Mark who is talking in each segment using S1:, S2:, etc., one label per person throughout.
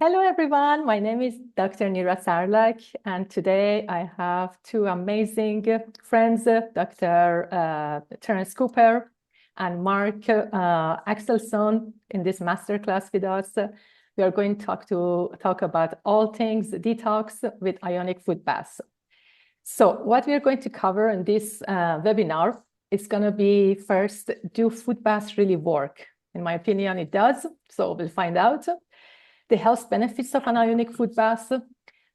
S1: Hello, everyone. My name is Dr. Nira Sarlak, and today I have two amazing friends, Dr. Terence Cooper and Mark Axelson, in this masterclass with us. We are going to talk about all things detox with ionic food baths. So what we are going to cover in this webinar is going to be first, do food baths really work? In my opinion, it does. So we'll find out the health benefits of an ionic food bath,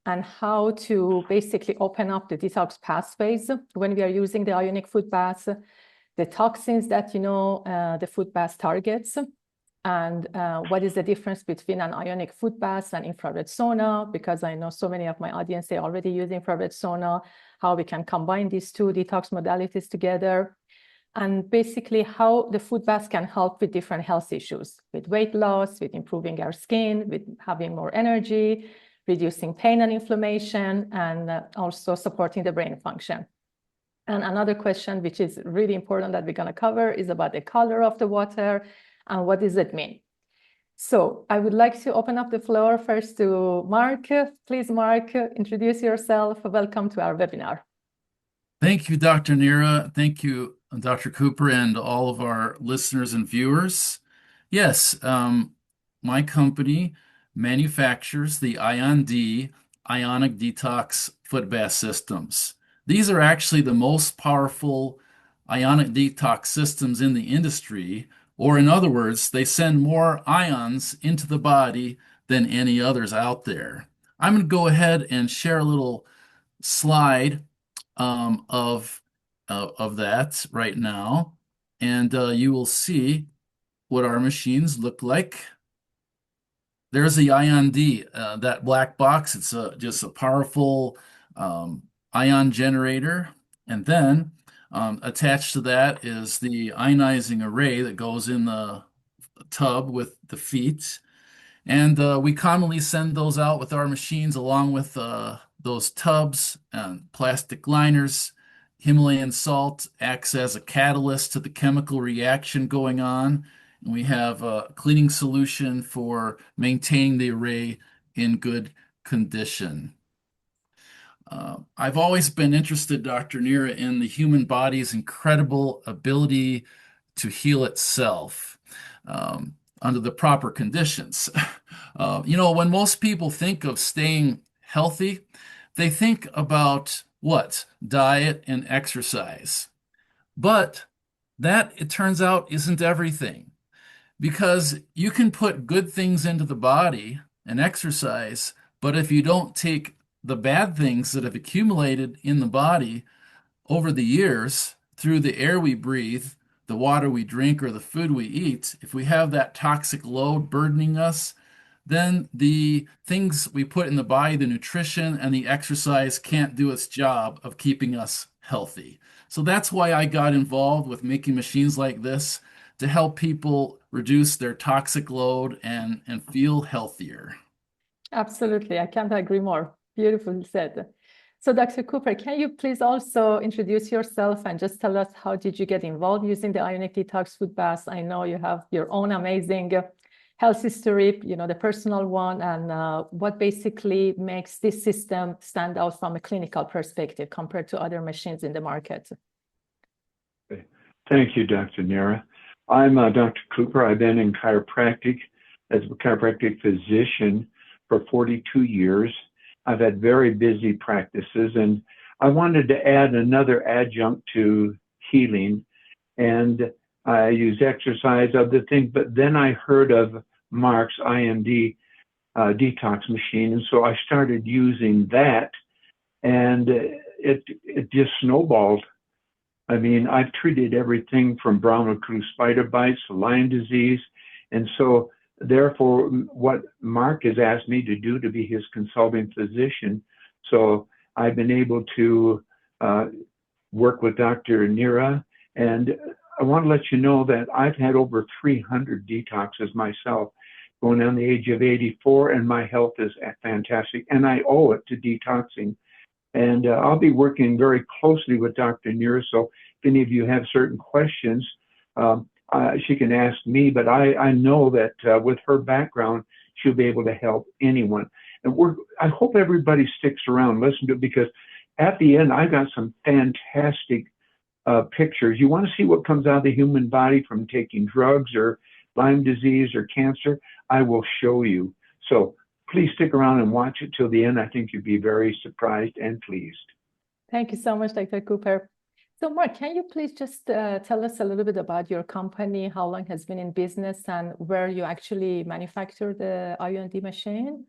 S1: and how to basically open up the detox pathways when we are using the ionic food bath, the toxins that the food bath targets, and what is the difference between an ionic food bath and infrared sauna, because I know so many of my audience, they already use infrared sauna, how we can combine these two detox modalities together, and basically how the food bath can help with different health issues, with weight loss, with improving our skin, with having more energy, reducing pain and inflammation, and also supporting the brain function. And another question, which is really important that we're going to cover, is about the color of the water and what does it mean. So I would like to open up the floor first to Mark. Please, Mark, introduce yourself. Welcome to our webinar.
S2: Thank you, Dr. Nira. Thank you, Dr. Cooper, and all of our listeners and viewers. Yes, my company manufactures the IOND, Ionic Detox foot bath systems. These are actually the most powerful ionic detox systems in the industry, or in other words, they send more ions into the body than any others out there. I'm going to go ahead and share a little slide of that right now, and you will see what our machines look like. There's the IOND, that black box. It's just a powerful ion generator, and then attached to that is the ionizing array that goes in the tub with the feet. And we commonly send those out with our machines along with those tubs and plastic liners. Himalayan salt acts as a catalyst to the chemical reaction going on. And we have a cleaning solution for maintaining the array in good condition. I've always been interested, Dr. Nira, in the human body's incredible ability to heal itself. Under the proper conditions. When most people think of staying healthy, they think about what? Diet and exercise. But that, it turns out, isn't everything. Because you can put good things into the body and exercise, but if you don't take the bad things that have accumulated in the body over the years through the air we breathe, the water we drink, or the food we eat, if we have that toxic load burdening us, then the things we put in the body, the nutrition and the exercise, can't do its job of keeping us healthy. So that's why I got involved with making machines like this to help people reduce their toxic load and feel healthier.
S1: Absolutely. I can't agree more. Beautifully said. So Dr. Cooper, can you please also introduce yourself and just tell us how did you get involved using the Ionic Detox food baths? I know you have your own amazing health history, the personal one, and what basically makes this system stand out from a clinical perspective compared to other machines in the market.
S3: Thank you, Dr. Nira. I'm Dr. Cooper. I've been in chiropractic as a chiropractic physician for 42 years. I've had very busy practices, and I wanted to add another adjunct to healing, and I use exercise, other things, but then I heard of Mark's IOND detox machine, and so I started using that, and it just snowballed. I mean, I've treated everything from brown recluse spider bites to Lyme disease, and so therefore, what Mark has asked me to do to be his consulting physician. So I've been able to work with Dr. Nira, and I want to let you know that I've had over 300 detoxes myself, going on the age of 84, and my health is fantastic, and I owe it to detoxing. And I'll be working very closely with Dr. Nira, so if any of you have certain questions, she can ask me, but I know that with her background, she'll be able to help anyone. And I hope everybody sticks around, listen to it, because at the end, I got some fantastic pictures. You want to see what comes out of the human body from taking drugs or Lyme disease or cancer? I will show you. So please stick around and watch it till the end. I think you'll be very surprised and pleased.
S1: Thank you so much, Dr. Cooper. So Mark, can you please just tell us a little bit about your company, how long has been in business, and where you actually manufacture the IOND machine?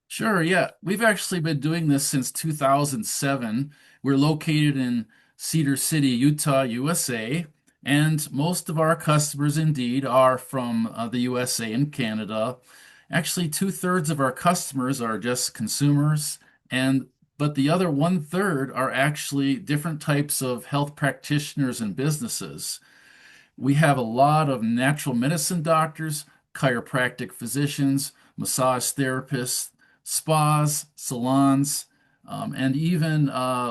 S2: Sure, yeah. We've actually been doing this since 2007. We're located in Cedar City, Utah, USA, and most of our customers indeed are from the USA and Canada. Actually, two-thirds of our customers are just consumers, and but the other one-third are actually different types of health practitioners and businesses. We have a lot of natural medicine doctors, chiropractic physicians, massage therapists, spas, salons, and even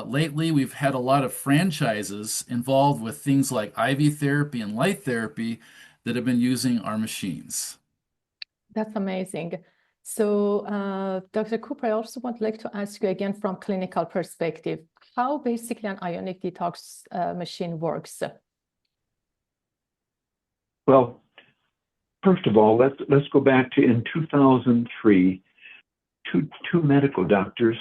S2: lately we've had a lot of franchises involved with things like IV therapy and light therapy that have been using our machines.
S1: That's amazing. So, Dr. Cooper, I also would like to ask you again from clinical perspective, how basically an ionic detox machine works.
S3: Well, first of all, let's go back to in 2003, two medical doctors,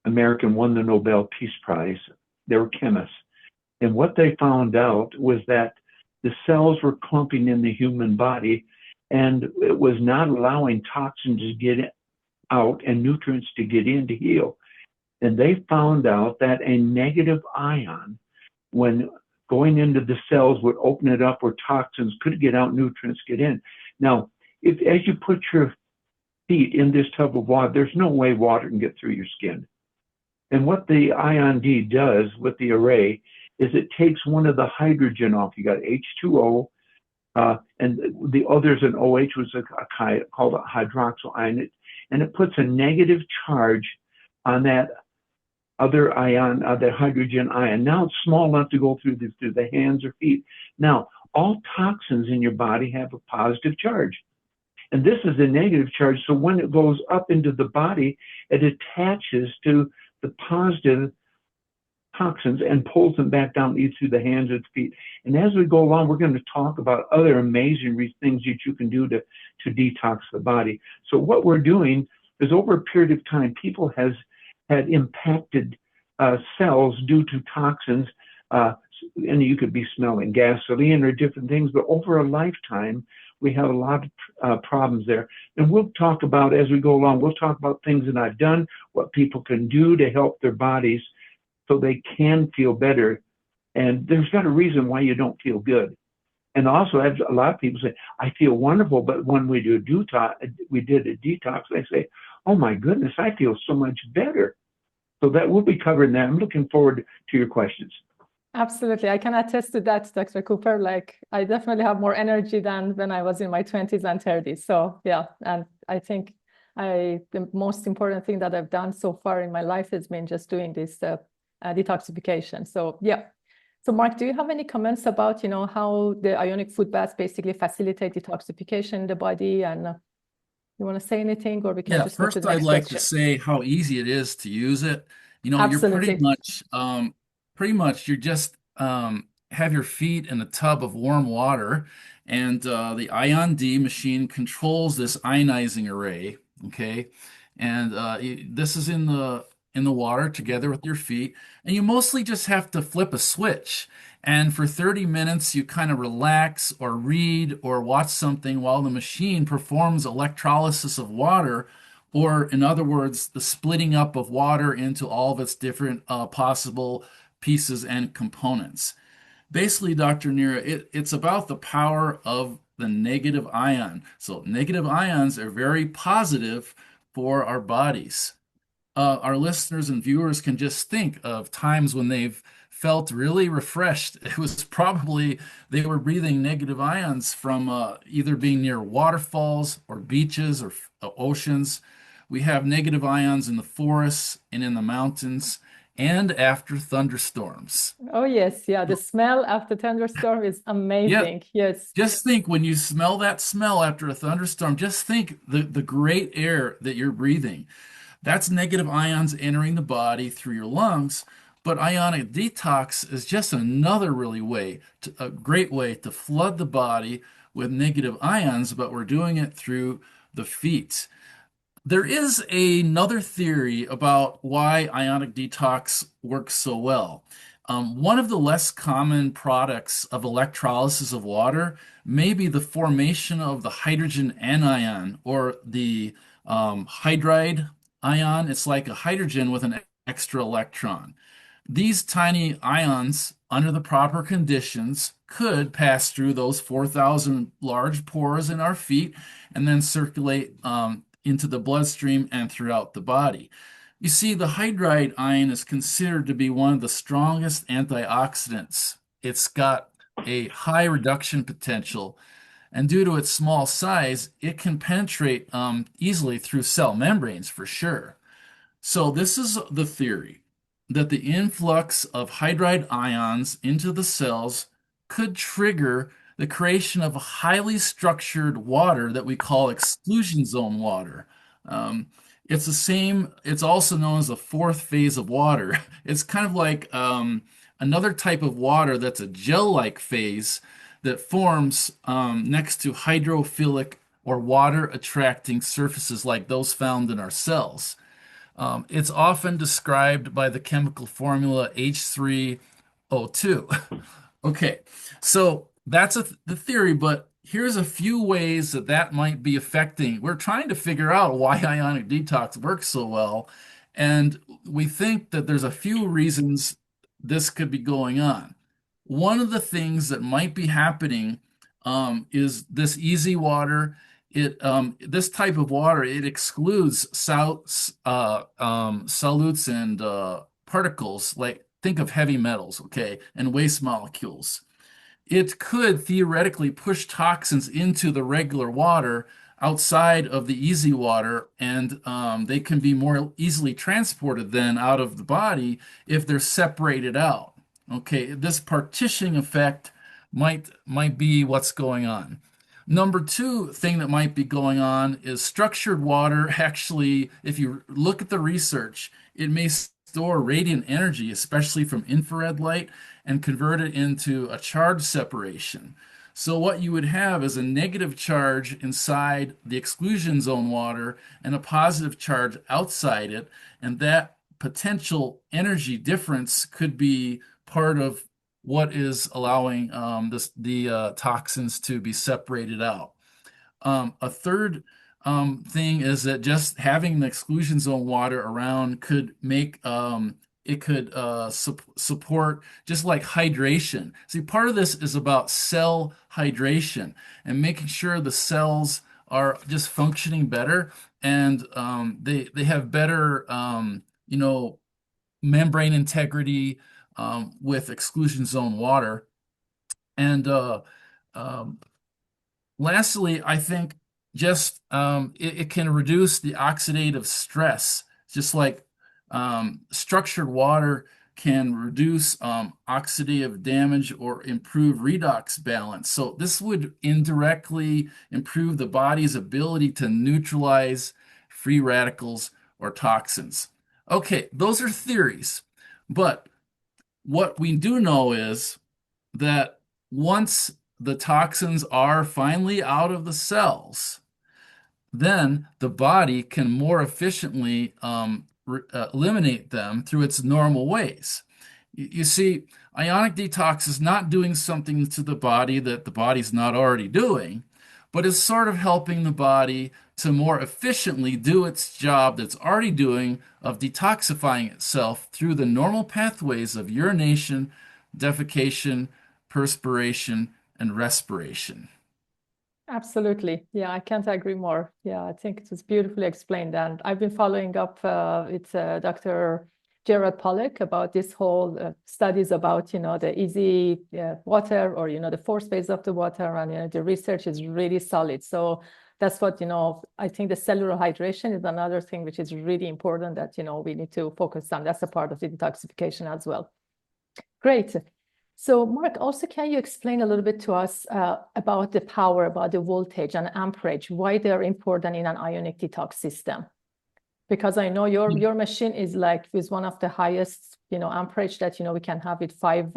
S3: American, won the Nobel Peace Prize. They were chemists. And what they found out was that the cells were clumping in the human body, and it was not allowing toxins to get out and nutrients to get in to heal. And they found out that a negative ion, when going into the cells, would open it up where toxins could get out, nutrients get in. Now, as you put your feet in this tub of water, there's no way water can get through your skin. And what the IOND does with the array is it takes one of the hydrogen off. You got H2O, and the other's an OH, which is called a hydroxyl ion, and it puts a negative charge on that other ion, the hydrogen ion. Now it's small enough to go through the hands or feet. Now, all toxins in your body have a positive charge. And this is a negative charge. So when it goes up into the body, it attaches to the positive toxins and pulls them back down either through the hands or the feet. And as we go along, we're going to talk about other amazing things that you can do to detox the body. So what we're doing is over a period of time, people had impacted cells due to toxins, and you could be smelling gasoline or different things, but over a lifetime, we have a lot of problems there. And we'll talk about, as we go along, we'll talk about things that I've done, what people can do to help their bodies so they can feel better. And there's got a reason why you don't feel good. And also, a lot of people say, I feel wonderful, but when we did a detox, they say, oh my goodness, I feel so much better. So that we'll be covering that. I'm looking forward to your questions.
S1: Absolutely. I can attest to that, Dr. Cooper. Like, I definitely have more energy than when I was in my 20s and 30s. So yeah, and I think the most important thing that I've done so far in my life has been just doing this detoxification. So yeah. So Mark, do you have any comments about, how the ionic food baths basically facilitate detoxification in the body? And you want to say anything, or we can just go to
S2: first
S1: the next
S2: I'd like
S1: question?
S2: to say how easy it is to use it. You're
S1: Absolutely.
S2: pretty much you just have your feet in a tub of warm water, and the IOND machine controls this ionizing array. Okay, and this is in the water together with your feet, and you mostly just have to flip a switch. And for 30 minutes, you kind of relax or read or watch something while the machine performs electrolysis of water, or in other words, the splitting up of water into all of its different possible pieces and components. Basically, Dr. Nira, it's about the power of the negative ion. So negative ions are very positive for our bodies. Our listeners and viewers can just think of times when they've felt really refreshed. It was probably they were breathing negative ions from either being near waterfalls or beaches or oceans. We have negative ions in the forests and in the mountains. and after thunderstorms.
S1: Oh, yes. Yeah. The smell after thunderstorm is
S2: Yeah,
S1: amazing. Yes.
S2: just think when you smell that smell after a thunderstorm, just think the great air that you're breathing. That's negative ions entering the body through your lungs. But ionic detox is just another a great way to flood the body with negative ions, but we're doing it through the feet. There is another theory about why ionic detox works so well. One of the less common products of electrolysis of water may be the formation of the hydrogen anion or the hydride ion. It's like a hydrogen with an extra electron. These tiny ions, under the proper conditions, could pass through those 4,000 large pores in our feet and then circulate into the bloodstream and throughout the body. You see, the hydride ion is considered to be one of the strongest antioxidants. It's got a high reduction potential, and due to its small size, it can penetrate easily through cell membranes for sure. So this is the theory that the influx of hydride ions into the cells could trigger the creation of a highly structured water that we call exclusion zone water. Um, it's also known as the fourth phase of water. It's kind of like another type of water that's a gel-like phase that forms next to hydrophilic or water attracting surfaces like those found in our cells. It's often described by the chemical formula H3O2. Okay, so that's the theory, but here's a few ways that that might be affecting. We're trying to figure out why ionic detox works so well, and we think that there's a few reasons this could be going on. One of the things that might be happening is this easy water. This type of water, it excludes solutes and particles, like think of heavy metals, okay, and waste molecules. It could theoretically push toxins into the regular water outside of the easy water, and they can be more easily transported then out of the body if they're separated out. Okay, this partitioning effect might be what's going on. Number two thing that might be going on is structured water. Actually, if you look at the research, it may store radiant energy, especially from infrared light, and convert it into a charge separation. So what you would have is a negative charge inside the exclusion zone water and a positive charge outside it, and that potential energy difference could be part of what is allowing the toxins to be separated out. A third thing is that just having the exclusion zone water around could make it could support just like hydration. See, part of this is about cell hydration and making sure the cells are just functioning better and they have better membrane integrity with exclusion zone water. And um, lastly, I think just it can reduce the oxidative stress, just like structured water can reduce oxidative damage or improve redox balance. So this would indirectly improve the body's ability to neutralize free radicals or toxins. Okay, those are theories, but what we do know is that once the toxins are finally out of the cells, then the body can more efficiently eliminate them through its normal ways. You see, ionic detox is not doing something to the body that the body's not already doing, but is sort of helping the body to more efficiently do its job that's already doing of detoxifying itself through the normal pathways of urination, defecation, perspiration, and respiration.
S1: Absolutely. Yeah, I can't agree more. Yeah, I think it was beautifully explained. And I've been following up with Dr. Gerald Pollack about this whole studies about, the easy water or, the force phase of the water, and, the research is really solid. So that's what, I think the cellular hydration is another thing which is really important that, we need to focus on. That's a part of the detoxification as well. Great. So Mark, also, can you explain a little bit to us about the power, about the voltage and amperage, why they're important in an ionic detox system? Because I know your machine is like with one of the highest, amperage that, we can have with 5.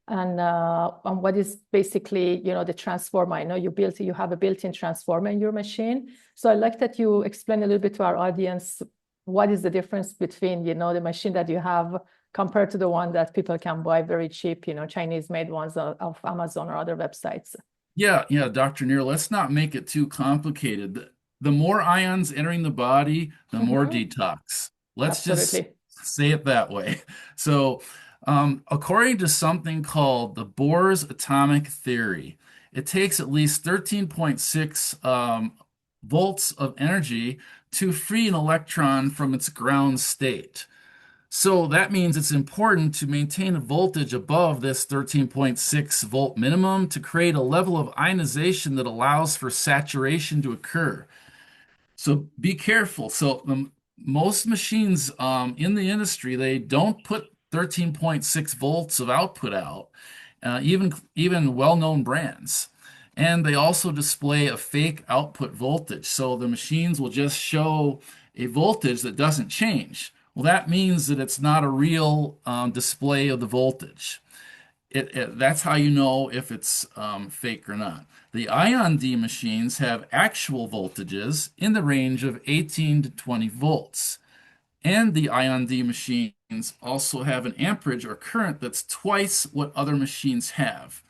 S1: And what is basically, the transformer? I know you have a built-in transformer in your machine. So I'd like that you explain a little bit to our audience, what is the difference between, the machine that you have compared to the one that people can buy very cheap, Chinese-made ones of Amazon or other websites?
S2: Yeah, Dr. Neer, let's not make it too complicated. The more ions entering the body, the more detox. Let's just say it that way. So, according to something called the Bohr's atomic theory, it takes at least 13.6 volts of energy to free an electron from its ground state. So that means it's important to maintain a voltage above this 13.6 volt minimum to create a level of ionization that allows for saturation to occur. So be careful. So most machines in the industry, they don't put 13.6 volts of output out, even well-known brands. And they also display a fake output voltage. So the machines will just show a voltage that doesn't change. Well, that means that it's not a real display of the voltage. That's how you know if it's fake or not. The IOND machines have actual voltages in the range of 18 to 20 volts. And the IOND machines also have an amperage or current that's twice what other machines have.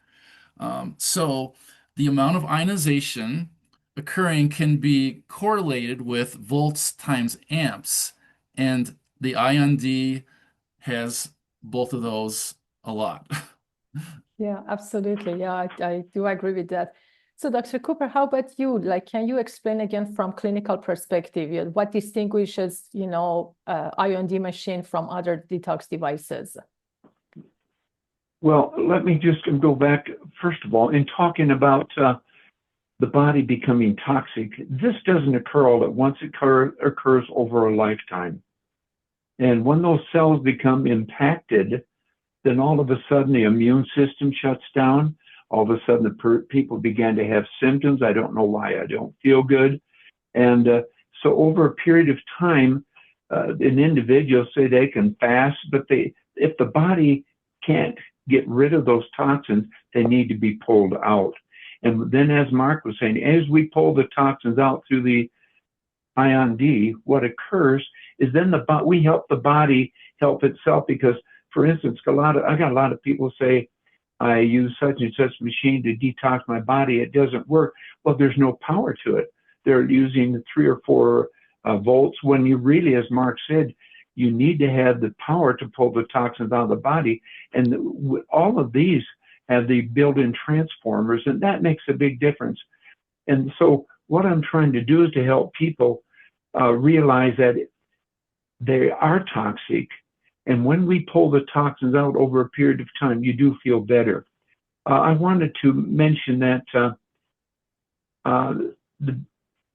S2: So the amount of ionization occurring can be correlated with volts times amps. And the IOND has both of those a lot.
S1: Yeah, absolutely. Yeah, I do agree with that. So Dr. Cooper, how about you? Like, can you explain again from clinical perspective, what distinguishes, IOND machine from other detox devices?
S3: Well, let me just go back, first of all, in talking about the body becoming toxic. This doesn't occur all at once. It occurs over a lifetime. And when those cells become impacted, then all of a sudden the immune system shuts down. All of a sudden people began to have symptoms. I don't know why I don't feel good. And so over a period of time, an individual say they can fast, but if the body can't get rid of those toxins, they need to be pulled out. And then, as Mark was saying, as we pull the toxins out through the IOND, what occurs is then we help the body help itself. Because, for instance, I got a lot of people say, I use such and such machine to detox my body. It doesn't work. Well, there's no power to it. They're using 3 or 4 volts when you really, as Mark said, you need to have the power to pull the toxins out of the body. And all of these have the built-in transformers, and that makes a big difference. And so what I'm trying to do is to help people realize that they are toxic. And when we pull the toxins out over a period of time, you do feel better. I wanted to mention that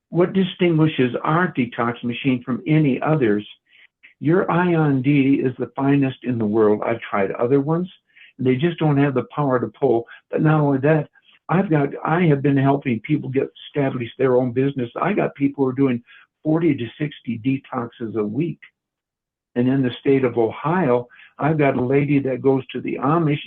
S3: what distinguishes our detox machine from any others, your IOND is the finest in the world. I've tried other ones. They just don't have the power to pull. But not only that, I have been helping people establish their own business. I got people who are doing 40 to 60 detoxes a week. And in the state of Ohio, I've got a lady that goes to the Amish,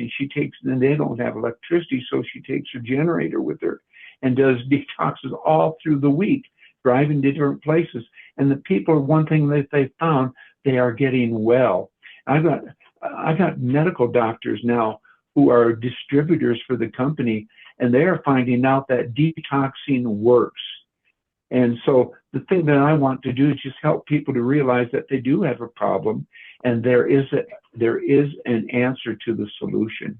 S3: and they don't have electricity, so she takes her generator with her and does detoxes all through the week, driving to different places. And the people, one thing that they found, they are getting well. I got medical doctors now who are distributors for the company, and they are finding out that detoxing works. And so the thing that I want to do is just help people to realize that they do have a problem, and there is an answer to the solution.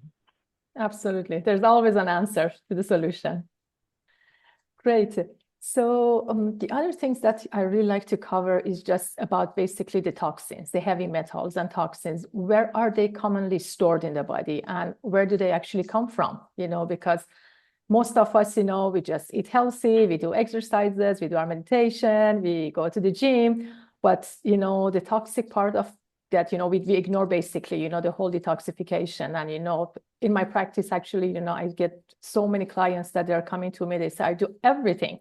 S1: Absolutely. There's always an answer to the solution. Great. So the other things that I really like to cover is just about basically the toxins, the heavy metals and toxins. Where are they commonly stored in the body, and where do they actually come from? Because most of us, we just eat healthy, we do exercises, we do our meditation, we go to the gym, but the toxic part of that, we ignore basically, the whole detoxification. And, in my practice, actually, I get so many clients that they're coming to me, they say, I do everything,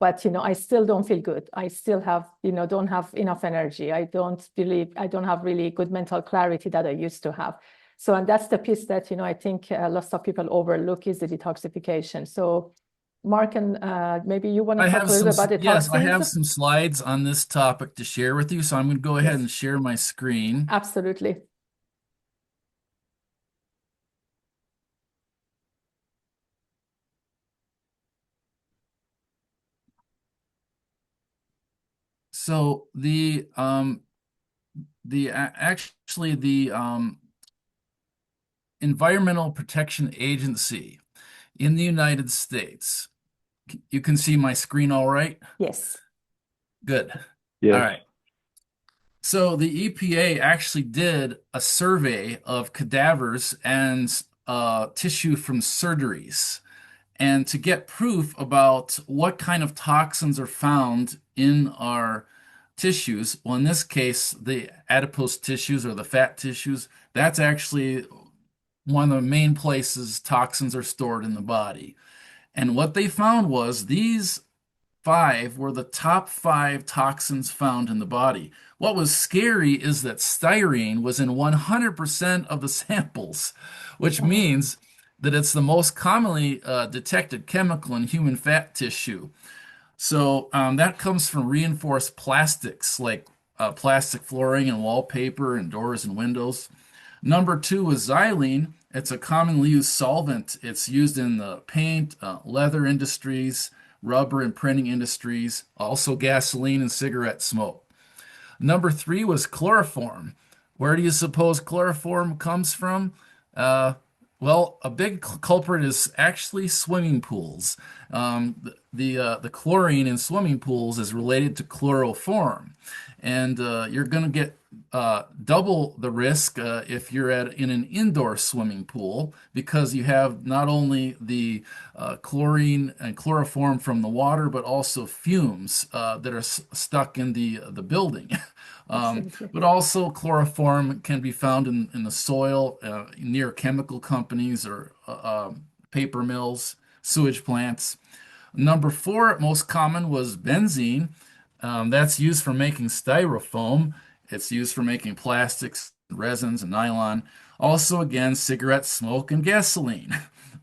S1: but, I still don't feel good. I still have, don't have enough energy. I don't have really good mental clarity that I used to have. So, and that's the piece that, I think lots of people overlook is the detoxification. So, Mark, and maybe you want to talk a little bit about the
S2: yes,
S1: toxins?
S2: I have some slides on this topic to share with you. So I'm going to go ahead and share my screen.
S1: Absolutely.
S2: So the Environmental Protection Agency in the United States. You can see my screen all right?
S1: Yes.
S2: Good.
S3: Yes.
S2: All right. So the EPA actually did a survey of cadavers and tissue from surgeries, and to get proof about what kind of toxins are found in our tissues. Well, in this case, the adipose tissues or the fat tissues, that's actually one of the main places toxins are stored in the body. And what they found was these five were the top five toxins found in the body. What was scary is that styrene was in 100% of the samples, which means that it's the most commonly detected chemical in human fat tissue. So that comes from reinforced plastics like plastic flooring and wallpaper and doors and windows. Number two is xylene. It's a commonly used solvent. It's used in the paint, leather industries, rubber and printing industries, also gasoline and cigarette smoke. Number three was chloroform. Where do you suppose chloroform comes from? Well, a big culprit is actually swimming pools. The chlorine in swimming pools is related to chloroform, and you're going to get double the risk if you're in an indoor swimming pool, because you have not only the chlorine and chloroform from the water, but also fumes that are stuck in the building. But also chloroform can be found in the soil near chemical companies or paper mills, sewage plants. Number four, most common, was benzene. That's used for making styrofoam. It's used for making plastics, resins, and nylon. Also, again, cigarette smoke and gasoline.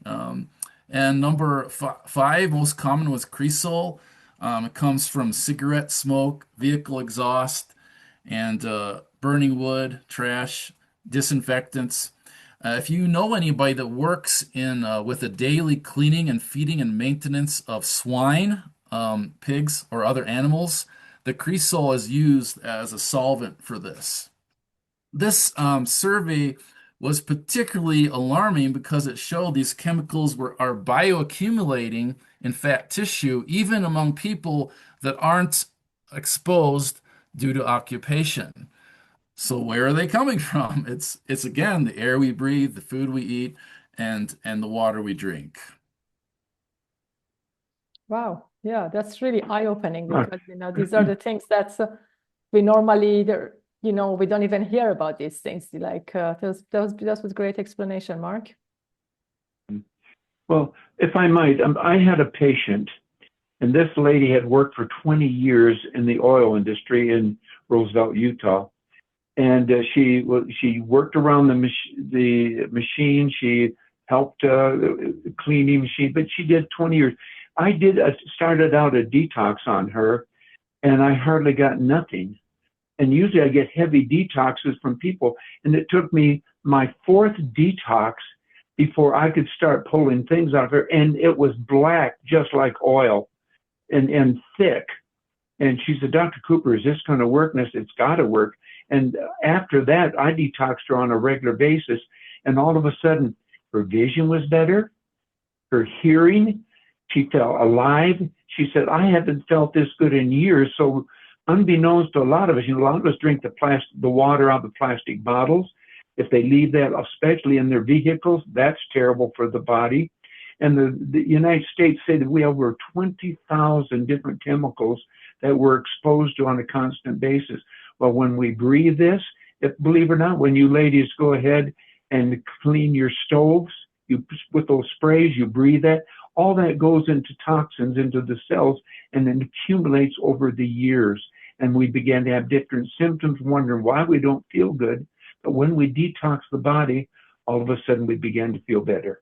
S2: And number five, most common, was cresol. It comes from cigarette smoke, vehicle exhaust, and burning wood, trash, disinfectants. If you know anybody that works in with the daily cleaning and feeding and maintenance of swine, pigs, or other animals, the cresol is used as a solvent for this. This survey was particularly alarming because it showed these chemicals are bioaccumulating in fat tissue, even among people that aren't exposed due to occupation. So where are they coming from? It's again the air we breathe, the food we eat, and the water we drink.
S1: Wow. Yeah, that's really eye-opening, because these are the things that we normally we don't even hear about these things. Like that was great explanation, Mark.
S3: Well, if I might, I had a patient, and this lady had worked for 20 years in the oil industry in Roosevelt, Utah. And she worked around the machine. She helped cleaning machine, but she did 20 years. I started out a detox on her, and I hardly got nothing. And usually I get heavy detoxes from people, and it took me my fourth detox before I could start pulling things out of her, and it was black, just like oil, and thick. And she said, Dr. Cooper, is this going to work? And I said, it's got to work. And after that, I detoxed her on a regular basis. And all of a sudden, her vision was better, her hearing, she felt alive. she said, I haven't felt this good in years. So unbeknownst to a lot of us, a lot of us drink the water out of the plastic bottles. If they leave that, especially in their vehicles, that's terrible for the body. And the United States say that we have over 20,000 different chemicals that we're exposed to on a constant basis. Well, when we breathe this, believe it or not, when you ladies go ahead and clean your stoves, with those sprays, you breathe that, all that goes into toxins into the cells and then accumulates over the years. And we begin to have different symptoms, wondering why we don't feel good. But when we detox the body, all of a sudden we begin to feel better.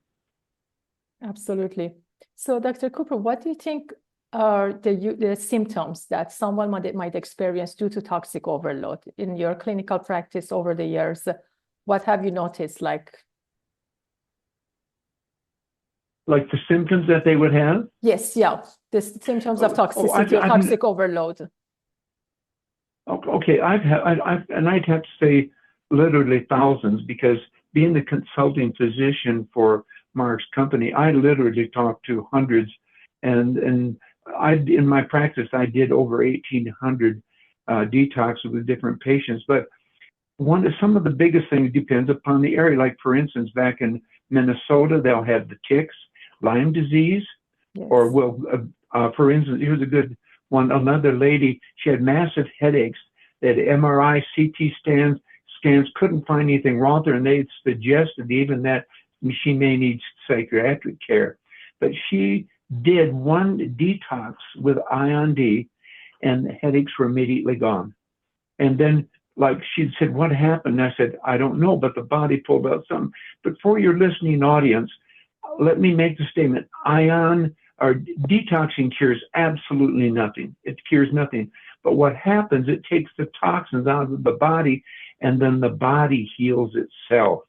S1: Absolutely. So, Dr. Cooper, what do you think are the symptoms that someone might experience due to toxic overload in your clinical practice over the years? What have you noticed? Like
S3: the symptoms that they would have?
S1: Yes, yeah, the symptoms of toxicity or toxic overload.
S3: Okay, I'd have to say literally thousands, because being the consulting physician for Mark's company, I literally talked to hundreds, and in my practice, I did over 1,800 detoxes with different patients. But some of the biggest things depends upon the area. Like for instance, back in Minnesota, they'll have the ticks, Lyme disease,
S1: yes.
S3: Or for instance, here's a good one. Another lady, she had massive headaches. They had MRI, CT scans, couldn't find anything wrong with her, and they suggested even that she may need psychiatric care. But she did one detox with IOND, and the headaches were immediately gone. And then, like she said, what happened? And I said, I don't know, but the body pulled out something. But for your listening audience, let me make the statement: detoxing cures absolutely nothing. It cures nothing. But what happens, it takes the toxins out of the body, and then the body heals itself.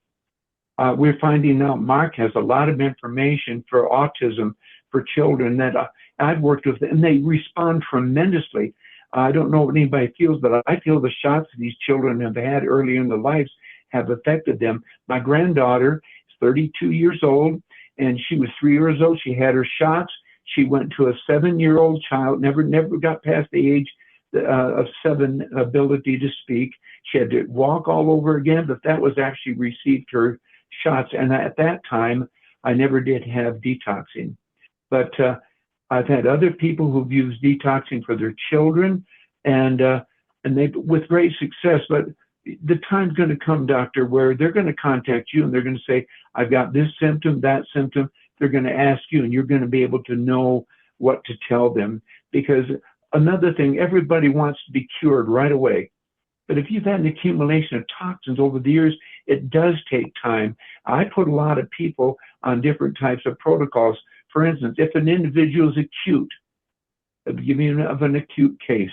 S3: We're finding out Mark has a lot of information for autism for children that I've worked with, and they respond tremendously. I don't know what anybody feels, but I feel the shots these children have had early in their lives have affected them. My granddaughter is 32 years old, and she was 3 years old. She had her shots. She went to a 7-year-old child, never got past the age of 7 ability to speak. She had to walk all over again, but that was actually received her shots. And at that time, I never did have detoxing. But I've had other people who've used detoxing for their children, and they with great success. But the time's going to come, doctor, where they're going to contact you and they're going to say, I've got this symptom, that symptom. They're going to ask you, and you're going to be able to know what to tell them. Because another thing, everybody wants to be cured right away. But if you've had an accumulation of toxins over the years, it does take time. I put a lot of people on different types of protocols. For instance, if an individual is acute, at the beginning of an acute case,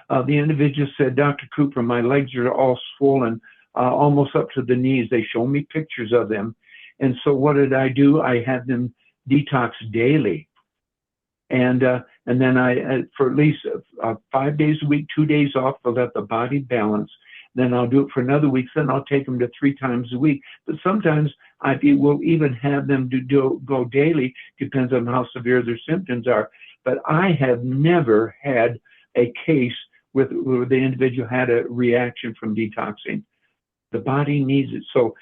S3: the individual said, Dr. Cooper, my legs are all swollen, almost up to the knees. They show me pictures of them. And so what did I do? I had them detox daily. And then I, for at least 5 days a week, 2 days off to let the body balance. Then I'll do it for another week. Then I'll take them to 3 times a week. But sometimes I will even have them go daily. Depends on how severe their symptoms are. But I have never had a case where the individual had a reaction from detoxing. The body needs it. So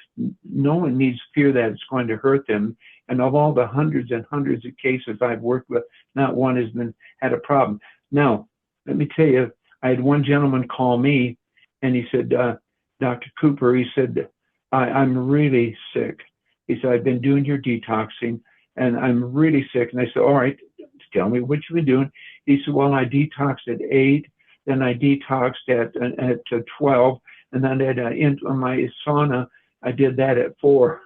S3: no one needs to fear that it's going to hurt them. And of all the hundreds and hundreds of cases I've worked with, not one has had a problem. Now, let me tell you, I had one gentleman call me, and he said, Dr. Cooper, he said, I'm really sick. He said, I've been doing your detoxing, and I'm really sick. And I said, all right, tell me what you've been doing. He said, well, I detoxed at 8, then I detoxed at 12, and then on my sauna, I did that at 4.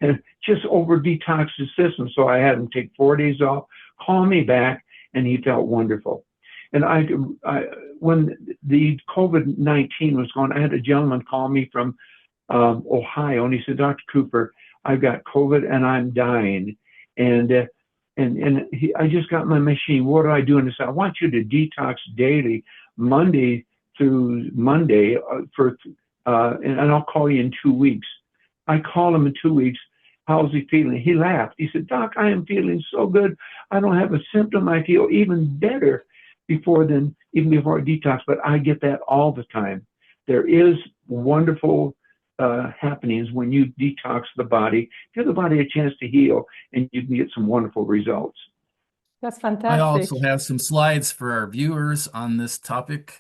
S3: And just over detoxed the system. So I had him take 4 days off, call me back, and he felt wonderful. And when the COVID-19 was going, I had a gentleman call me from Ohio, and he said, Dr. Cooper, I've got COVID and I'm dying. And I just got my machine. What do I do? And he said, I want you to detox daily, Monday through Monday, and I'll call you in 2 weeks. I call him in 2 weeks. how's he feeling? He laughed. He said, Doc, I am feeling so good. I don't have a symptom. I feel even better even before I detox, but I get that all the time. There is wonderful happenings when you detox the body, give the body a chance to heal, and you can get some wonderful results.
S1: That's
S2: I
S1: fantastic.
S2: also have some slides for our viewers on this topic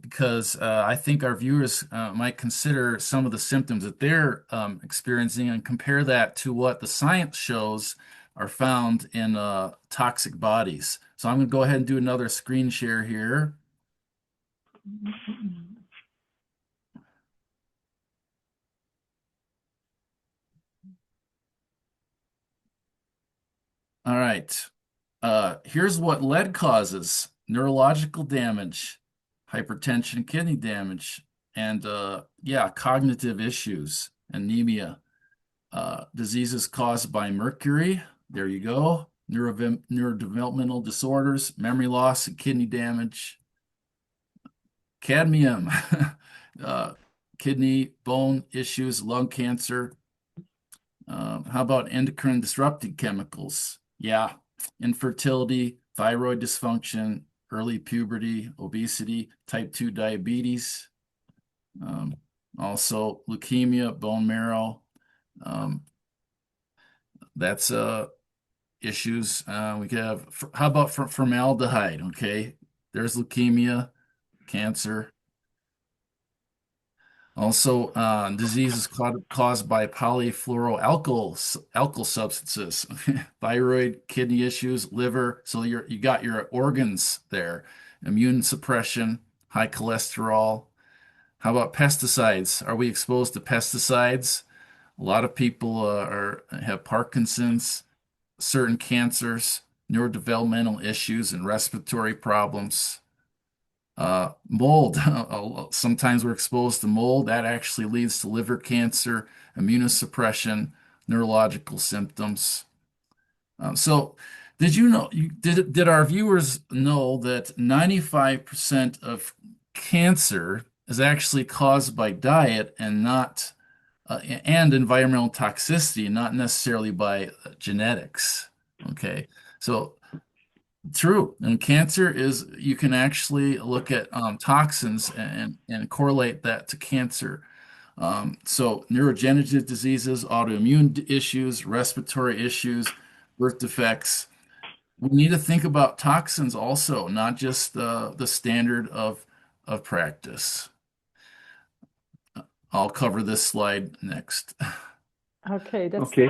S2: because I think our viewers might consider some of the symptoms that they're experiencing and compare that to what the science shows are found in toxic bodies. So I'm going to go ahead and do another screen share here. All right. Here's what lead causes: neurological damage, hypertension, kidney damage, and cognitive issues, anemia, diseases caused by mercury. There you go. Neurodevelopmental disorders, memory loss, and kidney damage. Cadmium, kidney, bone issues, lung cancer. How about endocrine disrupting chemicals? Yeah, infertility, thyroid dysfunction, early puberty, obesity, type 2 diabetes, also leukemia, bone marrow. That's issues. We could have, how about formaldehyde? Okay, there's leukemia, cancer. Also, diseases caused by polyfluoroalkyl substances, thyroid, kidney issues, liver. So you got your organs there. Immune suppression, high cholesterol. How about pesticides? Are we exposed to pesticides? A lot of people have Parkinson's, certain cancers, neurodevelopmental issues, and respiratory problems. Mold. Sometimes we're exposed to mold. That actually leads to liver cancer, immunosuppression, neurological symptoms. So, did you know? Did our viewers know that 95% of cancer is actually caused by diet and not and environmental toxicity, not necessarily by genetics? Okay, so true. And cancer is, you can actually look at toxins and correlate that to cancer. So neurodegenerative diseases, autoimmune issues, respiratory issues, birth defects. We need to think about toxins also, not just the standard of practice. I'll cover this slide next.
S1: Okay, that's
S3: Okay.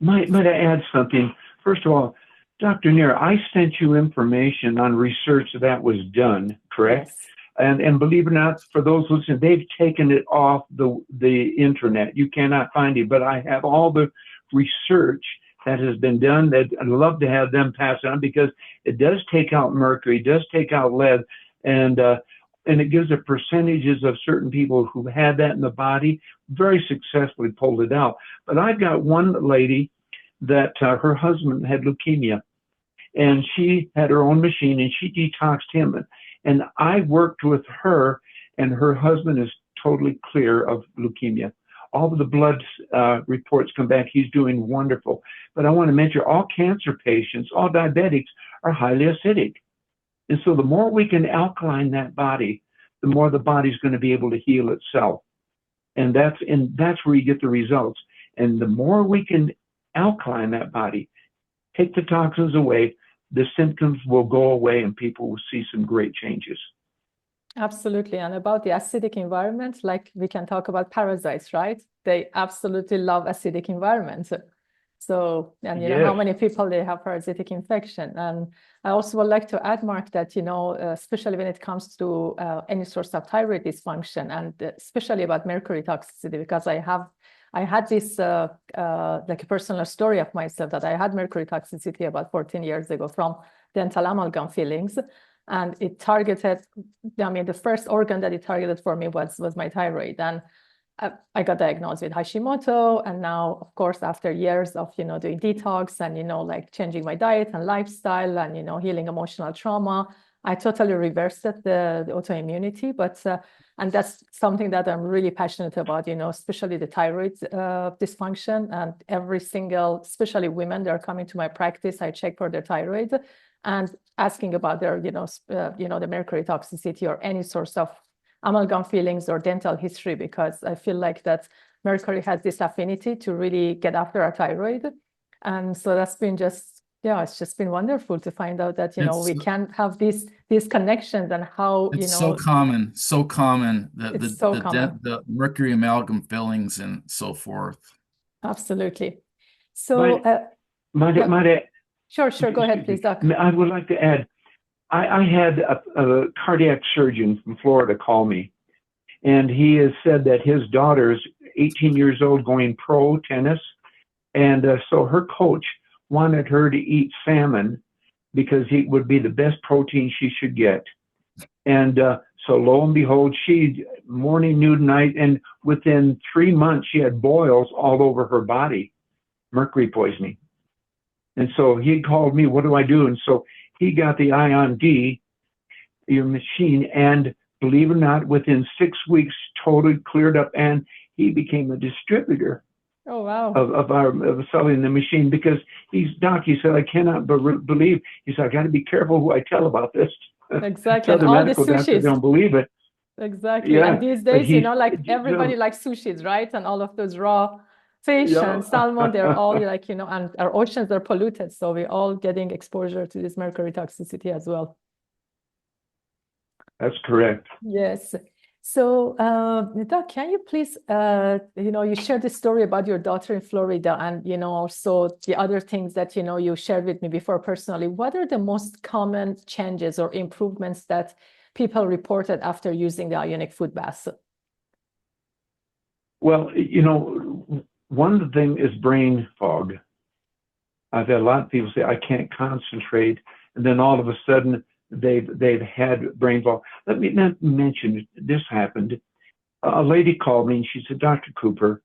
S3: Might I add something? First of all, Dr. Neer, I sent you information on research that was done, correct?
S1: yes.
S3: And believe it or not, for those listening, they've taken it off the internet. You cannot find it, but I have all the research that has been done that I'd love to have them pass on, because it does take out mercury, does take out lead, and it gives the percentages of certain people who had that in the body, very successfully pulled it out. But I've got one lady that her husband had leukemia, and she had her own machine, and she detoxed him. And I worked with her, and her husband is totally clear of leukemia. All of the blood reports come back. He's doing wonderful. But I want to mention, all cancer patients, all diabetics are highly acidic. And so the more we can alkaline that body, the more the body's going to be able to heal itself. And that's where you get the results. And the more we can alkaline that body, take the toxins away, the symptoms will go away and people will see some great changes.
S1: Absolutely. And about the acidic environment, like we can talk about parasites, right? They absolutely love acidic environments. So, and you know, how
S3: Yes.
S1: many people they have parasitic infection. And I also would like to add, Mark, that, you know, especially when it comes to any source of thyroid dysfunction, and especially about mercury toxicity, because I had this like a personal story of myself, that I had mercury toxicity about 14 years ago from dental amalgam fillings. And it targeted, I mean, the first organ that it targeted for me was my thyroid. And I got diagnosed with Hashimoto. And now, of course, after years of, you know, doing detox and, you know, like changing my diet and lifestyle and, you know, healing emotional trauma, I totally reversed it, the autoimmunity, but and that's something that I'm really passionate about, especially the thyroid dysfunction. And every single, especially women, they're coming to my practice. I check for their thyroid and asking about their, the mercury toxicity or any source of amalgam fillings or dental history, because I feel like that mercury has this affinity to really get after our thyroid. And so that's been it's just been wonderful to find out that, we can have these connections and how,
S2: it's so common,
S1: it's so common.
S2: the mercury amalgam fillings and so forth.
S1: Absolutely. So, Sure, go ahead, please, Doc.
S3: I would like to add, I had a cardiac surgeon from Florida call me, and he has said that his daughter's 18 years old going pro tennis, and so her coach wanted her to eat salmon because it would be the best protein she should get. And so lo and behold, she morning, noon, night, and within 3 months, she had boils all over her body, mercury poisoning. And so he called me, what do I do? And so he got the IOND, your machine, and believe it or not, within 6 weeks, totally cleared up, and he became a distributor.
S1: Oh, wow.
S3: Of selling the machine, because Doc, he said, I cannot believe, he said, I got to be careful who I tell about this.
S1: Exactly.
S3: Other medical doctors don't believe it.
S1: Exactly.
S3: Yeah.
S1: And these days, everybody likes sushis, right? And all of those raw fish and salmon, they're all like, and our oceans are polluted. So we're all getting exposure to this mercury toxicity as well.
S3: That's correct.
S1: Yes. So, Doc, can you please, you shared the story about your daughter in Florida and, also the other things that, you shared with me before personally. What are the most common changes or improvements that people reported after using the Ionic food bath?
S3: Well, one of the things is brain fog. I've had a lot of people say, I can't concentrate. And then all of a sudden, they've had brain fog. Let me not mention this happened. A lady called me and she said, Dr. Cooper,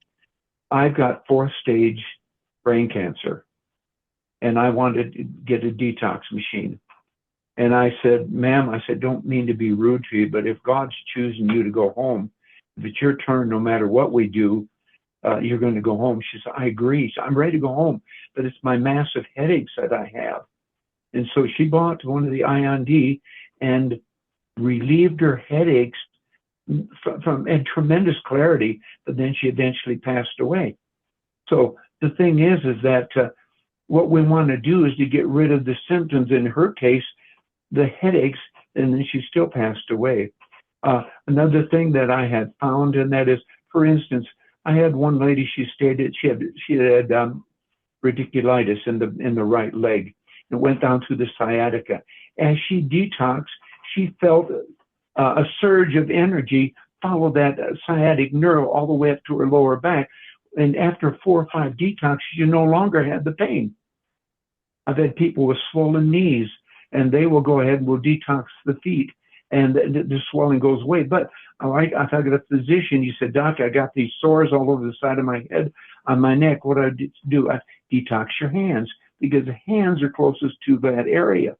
S3: I've got 4th stage brain cancer and I wanted to get a detox machine. And I said, ma'am, don't mean to be rude to you, but if God's choosing you to go home, if it's your turn, no matter what we do, you're going to go home. She said, I agree. So I'm ready to go home, but it's my massive headaches that I have. And so she bought one of the IOND and relieved her headaches from tremendous clarity, but then she eventually passed away. So the thing is that what we want to do is to get rid of the symptoms. In her case, the headaches, and then she still passed away. Another thing that I had found, and that is, for instance, I had one lady, she stated she had radiculitis in the right leg. It went down through the sciatica. As she detoxed, she felt a surge of energy follow that sciatic nerve all the way up to her lower back. And after 4 or 5 detoxes, you no longer had the pain. I've had people with swollen knees, and they will go ahead and will detox the feet, and the swelling goes away. But I got a physician, he said, Doc, I got these sores all over the side of my head, on my neck. What do I do? I detox your hands, because the hands are closest to that area.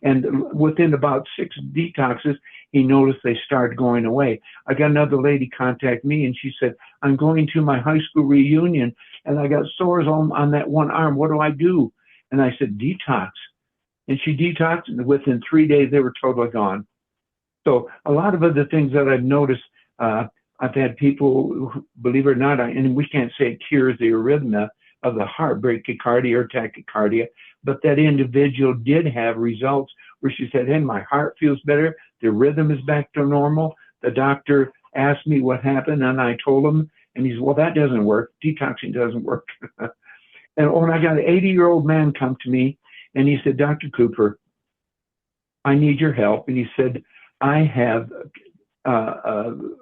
S3: And within about 6 detoxes, he noticed they started going away. I got another lady contact me, and she said, I'm going to my high school reunion, and I got sores on that one arm. What do I do? And I said, detox. And she detoxed, and within 3 days, they were totally gone. So a lot of other things that I've noticed, I've had people, believe it or not, and we can't say it cures the arrhythmia of the heart, bradycardia or tachycardia, but that individual did have results where she said, hey, my heart feels better, the rhythm is back to normal. The doctor asked me what happened, and I told him, and he said, well, that doesn't work. Detoxing doesn't work. And when I got an 80-year-old man come to me, and he said, Dr. Cooper, I need your help. And he said, I have on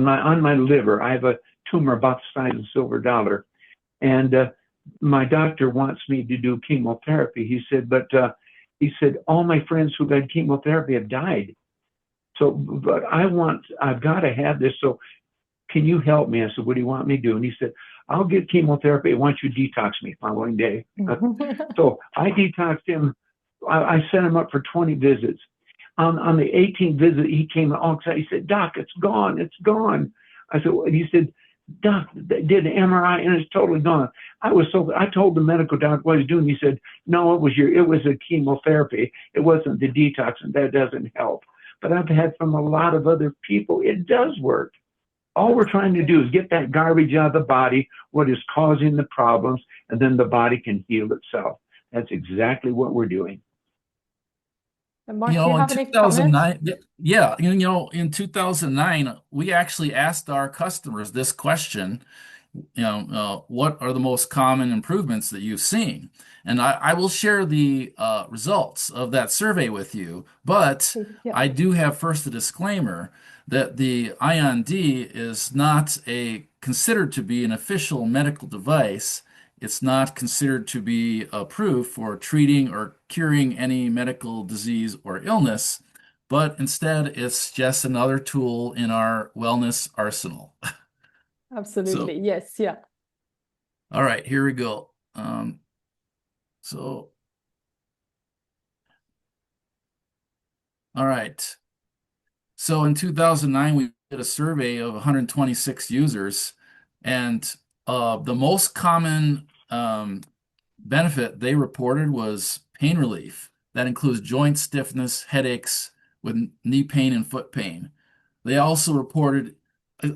S3: my liver, I have a tumor about the size of a silver dollar. And my doctor wants me to do chemotherapy. He said, but he said, all my friends who've had chemotherapy have died. So, but I've got to have this. So can you help me? I said, what do you want me to do? And he said, I'll get chemotherapy once you detox me following day. So I detoxed him I set him up for 20 visits. On the 18th visit, he came all excited. He said, "Doc, it's gone. It's gone." I said, well, he said, "Doc, they did an MRI and it's totally gone." I told the medical doctor what he's doing. He said, "No, it was a chemotherapy. It wasn't the detox, and that doesn't help." But I've had from a lot of other people, it does work. All we're trying to do is get that garbage out of the body, what is causing the problems, and then the body can heal itself. That's exactly what we're doing.
S1: And Mark, do you have any comments?
S2: 2009, yeah, in 2009, we actually asked our customers this question, what are the most common improvements that you've seen? And I will share the results of that survey with you, but
S1: Yeah.
S2: I do have first a disclaimer that the IOND is not considered to be an official medical device. It's not considered to be approved for treating or curing any medical disease or illness, but instead it's just another tool in our wellness arsenal.
S1: Absolutely. Yes. Yeah.
S2: All right, here we go. All right. So in 2009, we did a survey of 126 users, and the most common benefit they reported was pain relief. That includes joint stiffness, headaches, with knee pain and foot pain. They also reported,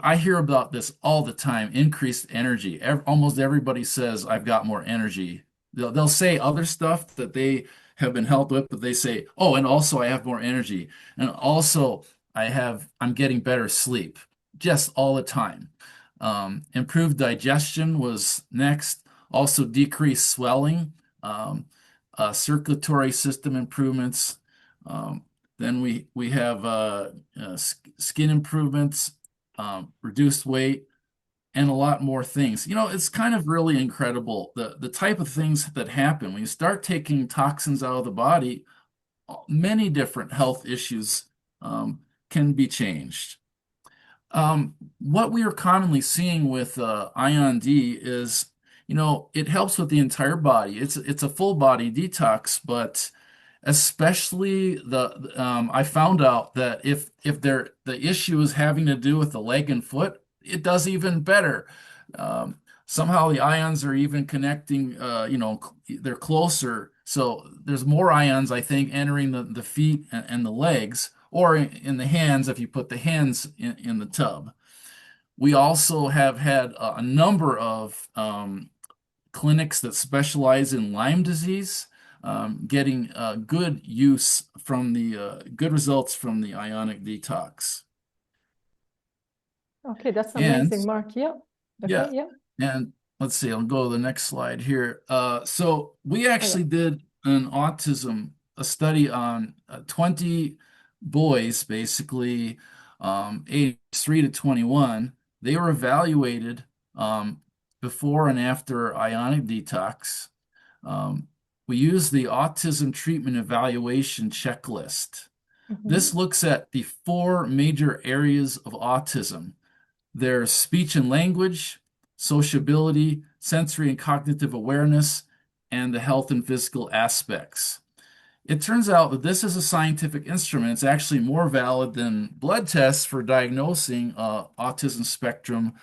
S2: I hear about this all the time, increased energy. Almost everybody says, "I've got more energy." They'll say other stuff that they have been helped with, but they say, "Oh, and also I have more energy. And also I'm getting better sleep," just all the time. Improved digestion was next. Also decreased swelling, circulatory system improvements. Then we have skin improvements, reduced weight, and a lot more things. It's kind of really incredible the type of things that happen when you start taking toxins out of the body. Many different health issues can be changed. What we are commonly seeing with IOND is, it helps with the entire body. It's a full body detox, but especially I found out that if the issue is having to do with the leg and foot, it does even better. Somehow the ions are even connecting, they're closer. So there's more ions, I think, entering the feet and the legs, or in the hands if you put the hands in the tub. We also have had a number of clinics that specialize in Lyme disease, getting good results from the Ionic detox.
S1: Okay, that's amazing, Mark. Yeah. Okay, yeah.
S2: And let's see, I'll go to the next slide here. So we actually did a study on 20 boys, basically, age 3 to 21. They were evaluated before and after Ionic detox. We used the autism treatment evaluation checklist. This looks at the 4 major areas of autism. There's speech and language, sociability, sensory and cognitive awareness, and the health and physical aspects. It turns out that this is a scientific instrument. It's actually more valid than blood tests for diagnosing autism spectrum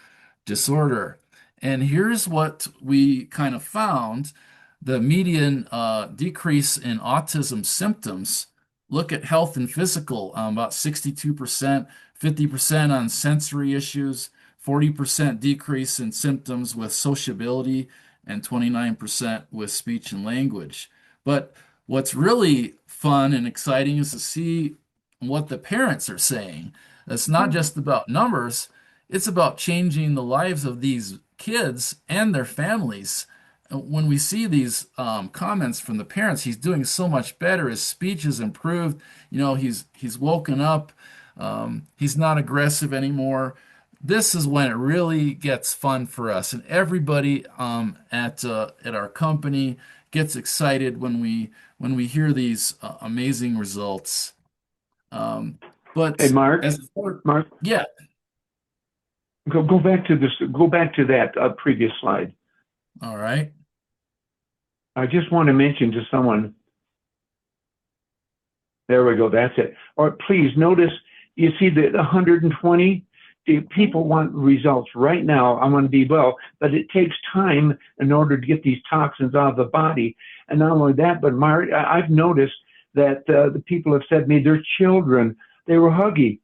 S2: disorder. And here's what we kind of found. The median decrease in autism symptoms. Look at health and physical, about 62%, 50% on sensory issues, 40% decrease in symptoms with sociability, and 29% with speech and language. But what's really fun and exciting is to see what the parents are saying. It's not just about numbers, it's about changing the lives of these kids and their families. When we see these comments from the parents, he's doing so much better. His speech has improved. He's woken up. He's not aggressive anymore. This is when it really gets fun for us, and everybody at our company gets excited when we hear these amazing results. But
S3: hey, Mark,
S2: yeah,
S3: go back to this. Go back to that previous slide.
S2: All right.
S3: I just want to mention to someone There we go. That's it. Or please notice, you see the 120? People want results right now. I want to be well, but it takes time in order to get these toxins out of the body. And not only that, but Mark, I've noticed that the people have said to me, their children, they were huggy.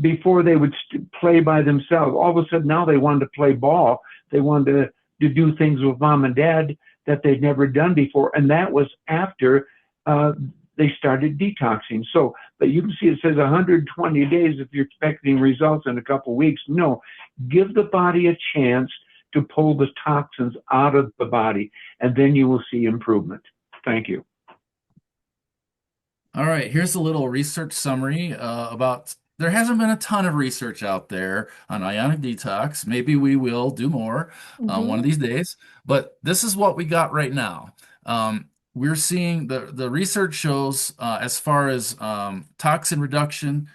S3: Before they would play by themselves. All of a sudden now they wanted to play ball. They wanted to do things with mom and dad that they'd never done before. And that was after they started detoxing. So, but you can see it says 120 days if you're expecting results in a couple of weeks. No, give the body a chance to pull the toxins out of the body, and then you will see improvement. Thank you.
S2: All right, here's a little research summary about. There hasn't been a ton of research out there on ionic detox. Maybe we will do more one of these days, but this is what we got right now. We're seeing the research shows as far as toxin reduction.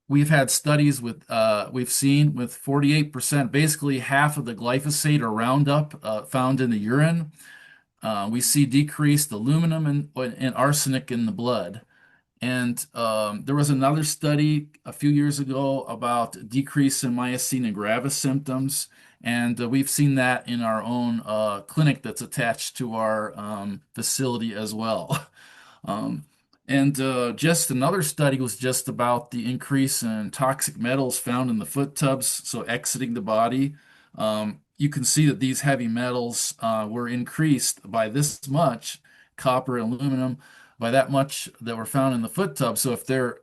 S2: We've had studies with we've seen with 48%, basically half of the glyphosate or Roundup found in the urine. We see decreased aluminum and arsenic in the blood. And there was another study a few years ago about decrease in myasthenia gravis symptoms. And we've seen that in our own clinic that's attached to our facility as well. Just another study was just about the increase in toxic metals found in the foot tubs, so exiting the body. You can see that these heavy metals were increased by this much, copper and aluminum, by that much that were found in the foot tub. So if they're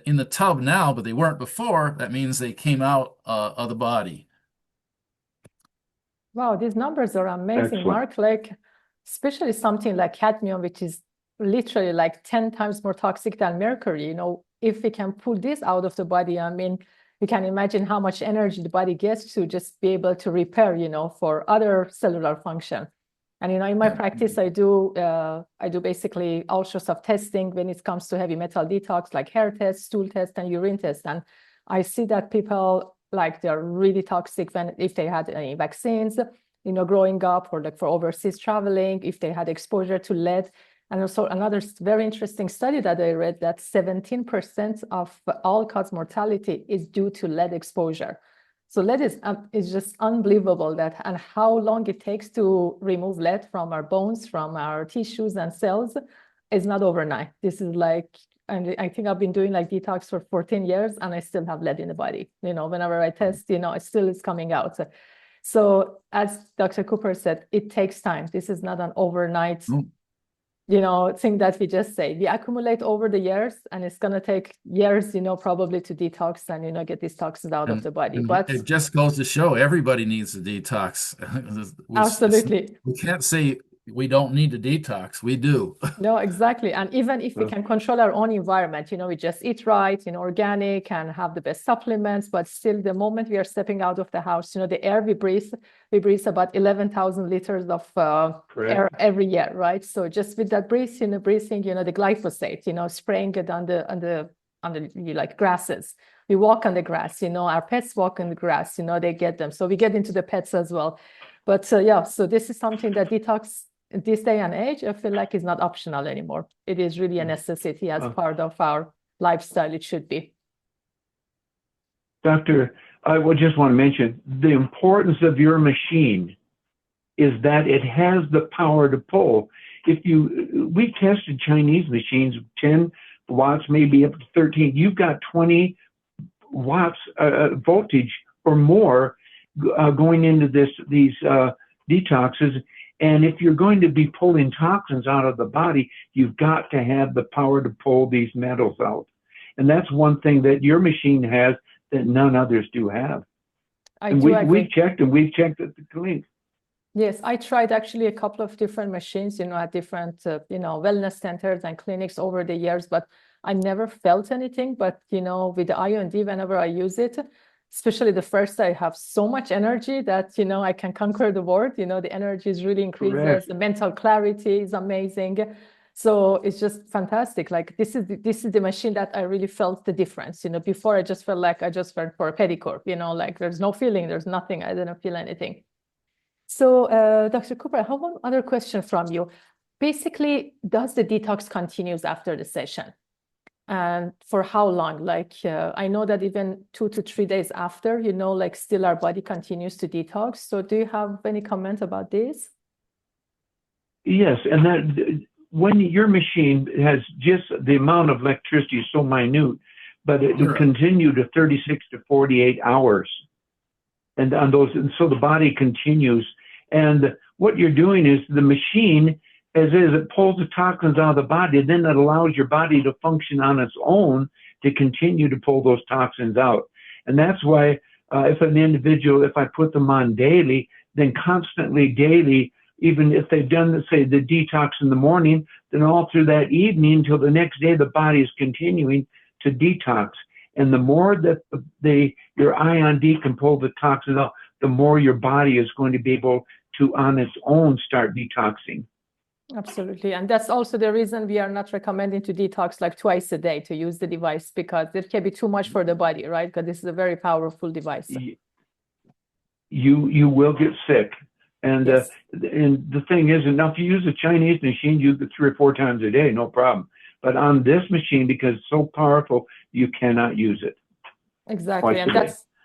S2: in the tub now, but they weren't before, that means they came out of the body.
S1: Wow, these numbers are amazing,
S3: Excellent.
S1: Mark. Like, especially something like cadmium, which is literally like 10 times more toxic than mercury. You know, if we can pull this out of the body, I mean, you can imagine how much energy the body gets to just be able to repair, you know, for other cellular function. And, you know, in my practice, I do basically all sorts of testing when it comes to heavy metal detox, like hair test, stool test, and urine test. And I see that people, like, they're really toxic if they had any vaccines, you know, growing up, or like for overseas traveling, if they had exposure to lead. And also another very interesting study that I read, that 17% of all-cause mortality is due to lead exposure. So lead is just unbelievable, that and how long it takes to remove lead from our bones, from our tissues and cells is not overnight. This is like, and I think I've been doing like detox for 14 years and I still have lead in the body. You know, whenever I test, you know, it still is coming out. So as Dr. Cooper said, it takes time. This is not an overnight you know, thing that we just say. We accumulate over the years, and it's going to take years, you know, probably to detox and, you know, get these toxins out of the body. But
S2: it just goes to show everybody needs a detox.
S1: Absolutely.
S2: We can't say we don't need to detox. We do.
S1: No, exactly. And even if we can control our own environment, you know, we just eat right, you know, organic, and have the best supplements, but still the moment we are stepping out of the house, you know, the air we breathe about 11,000 liters of air every year, right? So just with that breathing, you know, the glyphosate, you know, spraying it on the like grasses. We walk on the grass, you know, our pets walk on the grass, you know, they get them. So we get into the pets as well. But yeah, so this is something that detox in this day and age, I feel like is not optional anymore. It is really a necessity as part of our lifestyle. It should be.
S3: Doctor, I would just want to mention the importance of your machine is that it has the power to pull. We tested Chinese machines, 10 watts, maybe up to 13. You've got 20 watts voltage or more going into these detoxes. And if you're going to be pulling toxins out of the body, you've got to have the power to pull these metals out. And that's one thing that your machine has that none others do have. We've checked at the clinic.
S1: Yes, I tried actually a couple of different machines, you know, at different, you know, wellness centers and clinics over the years, but I never felt anything. But, you know, with the IOND, whenever I use it, especially the first, I have so much energy that, you know, I can conquer the world. You know, the energy is really increases. Correct. The mental clarity is amazing. So it's just fantastic. Like this is the machine that I really felt the difference. You know, before I just felt like I just went for a pedicure, you know, like there's no feeling, there's nothing. I didn't feel anything. So Dr. Cooper, I have one other question from you. basically, does the detox continues after the session? And for how long? Like, I know that even 2 to 3 days after, like still our body continues to detox. So do you have any comment about this?
S3: Yes, and that when your machine has just the amount of electricity is so minute, but it will continue to 36 to 48 hours. And on those, and so the body continues. And what you're doing is the machine, as it pulls the toxins out of the body, then it allows your body to function on its own to continue to pull those toxins out. And that's why if an individual, if I put them on daily, then constantly daily, even if they've done, say, the detox in the morning, then all through that evening until the next day, the body is continuing to detox. And the more that your IOND can pull the toxins out, the more your body is going to be able to, on its own, start detoxing.
S1: Absolutely. And that's also the reason we are not recommending to detox like twice a day to use the device, because it can be too much for the body, right? Because this is a very powerful device.
S3: You will get sick. And,
S1: yes.
S3: And the thing is, now if you use a Chinese machine, you do it 3 or 4 times a day, no problem. But on this machine, because it's so powerful, you cannot use it.
S1: Exactly. And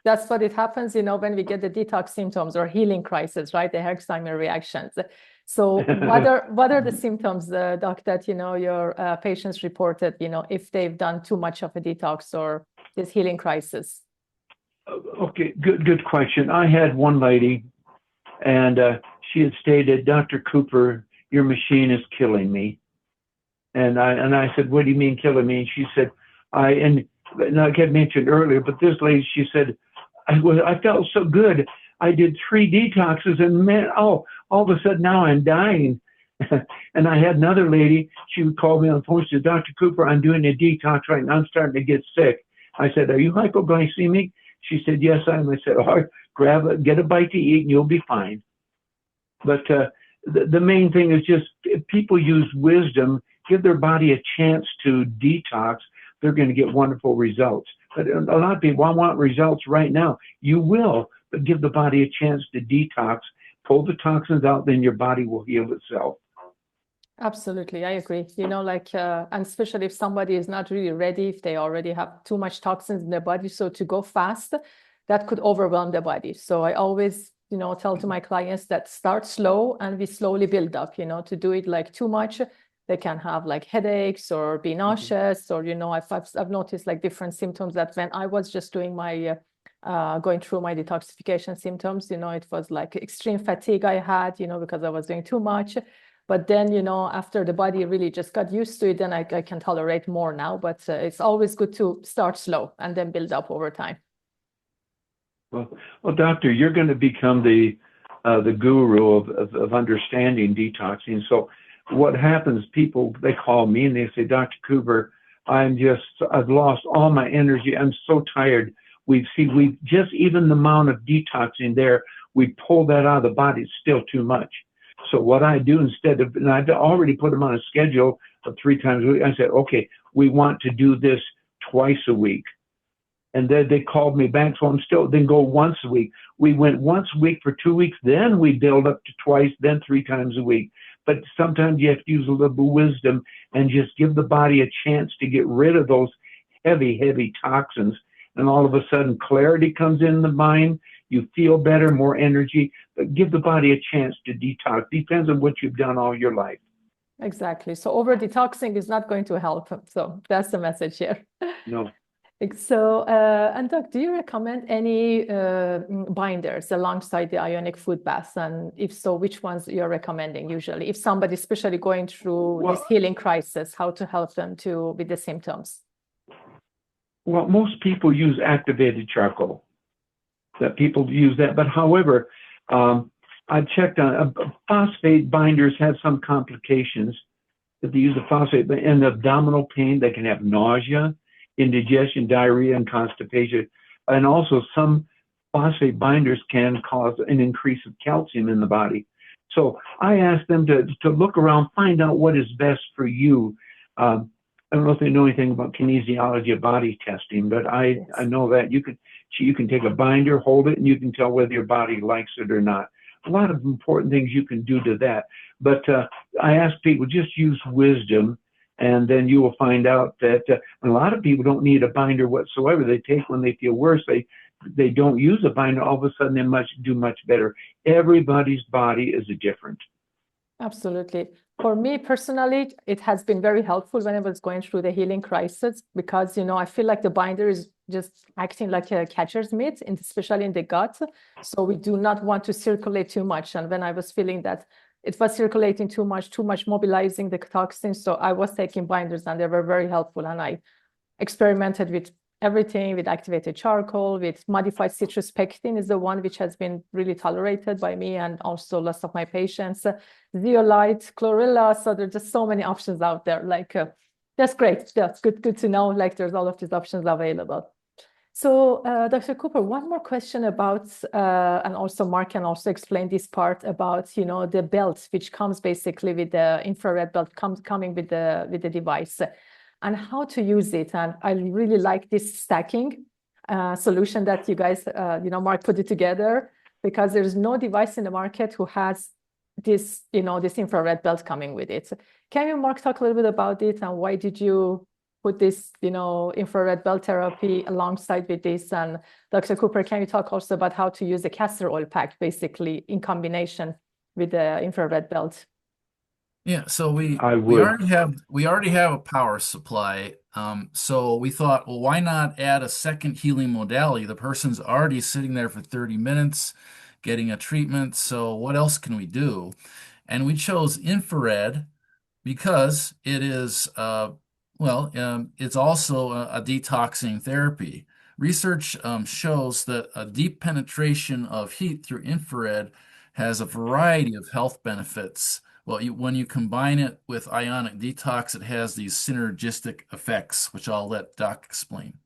S1: that's what it happens, when we get the detox symptoms or healing crisis, right? The Herxheimer reactions. So what are the symptoms, doc, that, your patients reported, if they've done too much of a detox or this healing crisis?
S3: Okay, good question. I had one lady, and she had stated, Dr. Cooper, your machine is killing me. And I said, what do you mean killing me? And she said, and I had mentioned earlier, but this lady, she said, I felt so good. I did 3 detoxes, and man, all of a sudden now I'm dying. And I had another lady, she would call me on the phone. She said, Dr. Cooper, I'm doing a detox right now. I'm starting to get sick. I said, are you hypoglycemic? She said, yes, I am. I said, all right, get a bite to eat and you'll be fine. But the main thing is just, if people use wisdom, give their body a chance to detox, they're going to get wonderful results. But a lot of people, I want results right now. You will, but give the body a chance to detox, pull the toxins out, then your body will heal itself.
S1: Absolutely, I agree. And especially if somebody is not really ready, if they already have too much toxins in their body, so to go fast, that could overwhelm the body. So I always, tell to my clients that start slow and we slowly build up, to do it like too much. They can have like headaches or be nauseous, or, I've noticed like different symptoms that when I was just doing my, going through my detoxification symptoms, it was like extreme fatigue I had, because I was doing too much. But then, after the body really just got used to it, then I can tolerate more now. But it's always good to start slow and then build up over time.
S3: Well, doctor, you're going to become the guru of understanding detoxing. So what happens, people, they call me and they say, Dr. Cooper, I've lost all my energy. I'm so tired. We've just, even the amount of detoxing there, we pull that out of the body, it's still too much. So what I do instead of, and I've already put them on a schedule of 3 times a week, I said, okay, we want to do this twice a week. And then they called me back, so I'm still, then go once a week. We went once a week for 2 weeks, then we build up to twice, then 3 times a week. But sometimes you have to use a little bit of wisdom and just give the body a chance to get rid of those heavy toxins. And all of a sudden clarity comes in the mind, you feel better, more energy, but give the body a chance to detox. Depends on what you've done all your life.
S1: Exactly. So over detoxing is not going to help. So that's the message here.
S3: No.
S1: So, and Doc, do you recommend any binders alongside the Ionic food baths? And if so, which ones you're recommending usually? If somebody especially going through this healing crisis, how to help them with the symptoms?
S3: Well, most people use activated charcoal. That people use that, but however, I've checked on phosphate binders have some complications. If they use a phosphate in abdominal pain, they can have nausea, indigestion, diarrhea, and constipation. And also some phosphate binders can cause an increase of calcium in the body. So I ask them to look around, find out what is best for you. I don't know if they know anything about kinesiology of body testing, but I know that you can take a binder, hold it, and you can tell whether your body likes it or not. a lot of important things you can do to that. But I ask people, just use wisdom, and then you will find out that a lot of people don't need a binder whatsoever. They take when they feel worse. They don't use a binder. All of a sudden, they do much better. Everybody's body is different.
S1: Absolutely. For me personally, it has been very helpful when I was going through the healing crisis, because, you know, I feel like the binder is just acting like a catcher's mitt, and especially in the gut. So we do not want to circulate too much. And when I was feeling that it was circulating too much mobilizing the toxins, so I was taking binders, and they were very helpful. And I experimented with everything, with activated charcoal, with modified citrus pectin is the one which has been really tolerated by me and also lots of my patients. Zeolite, chlorella, so there's just so many options out there. Like, that's great. That's good to know, like there's all of these options available. So Dr. Cooper, one more question about, and also Mark can also explain this part about, you know, the belt, which comes basically with the infrared belt coming with the device, and how to use it. And I really like this stacking solution that you guys, you know, Mark put it together, because there's no device in the market who has this, you know, this infrared belt coming with it. Can you, Mark, talk a little bit about it, and why did you put this, you know, infrared belt therapy alongside with this? And Dr. Cooper, can you talk also about how to use the castor oil pack basically in combination with the infrared belt?
S2: Yeah, so we
S3: would.
S2: already have a power supply. So we thought, well, why not add a second healing modality? The person's already sitting there for 30 minutes getting a treatment. So what else can we do? And we chose infrared because it is it's also a detoxing therapy. Research shows that a deep penetration of heat through infrared has a variety of health benefits. Well, when you combine it with ionic detox, it has these synergistic effects, which I'll let Doc explain.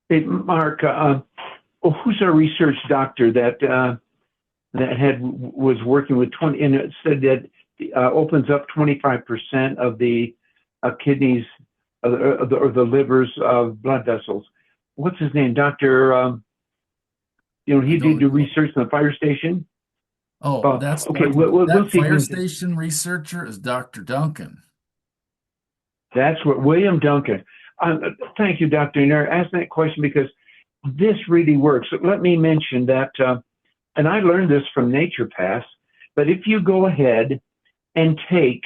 S3: Hey, Mark, who's our research doctor that was working with 20, and it said that opens up 25% of the kidneys or the livers of blood vessels. What's his name? Dr. He did the research in the fire station.
S2: Oh, that's
S3: okay.
S2: That fire station researcher is Dr. Duncan.
S3: That's what William Duncan. Thank you, Dr. Nair, asking that question, because this really works. Let me mention that, and I learned this from Nature Pass, but if you go ahead and take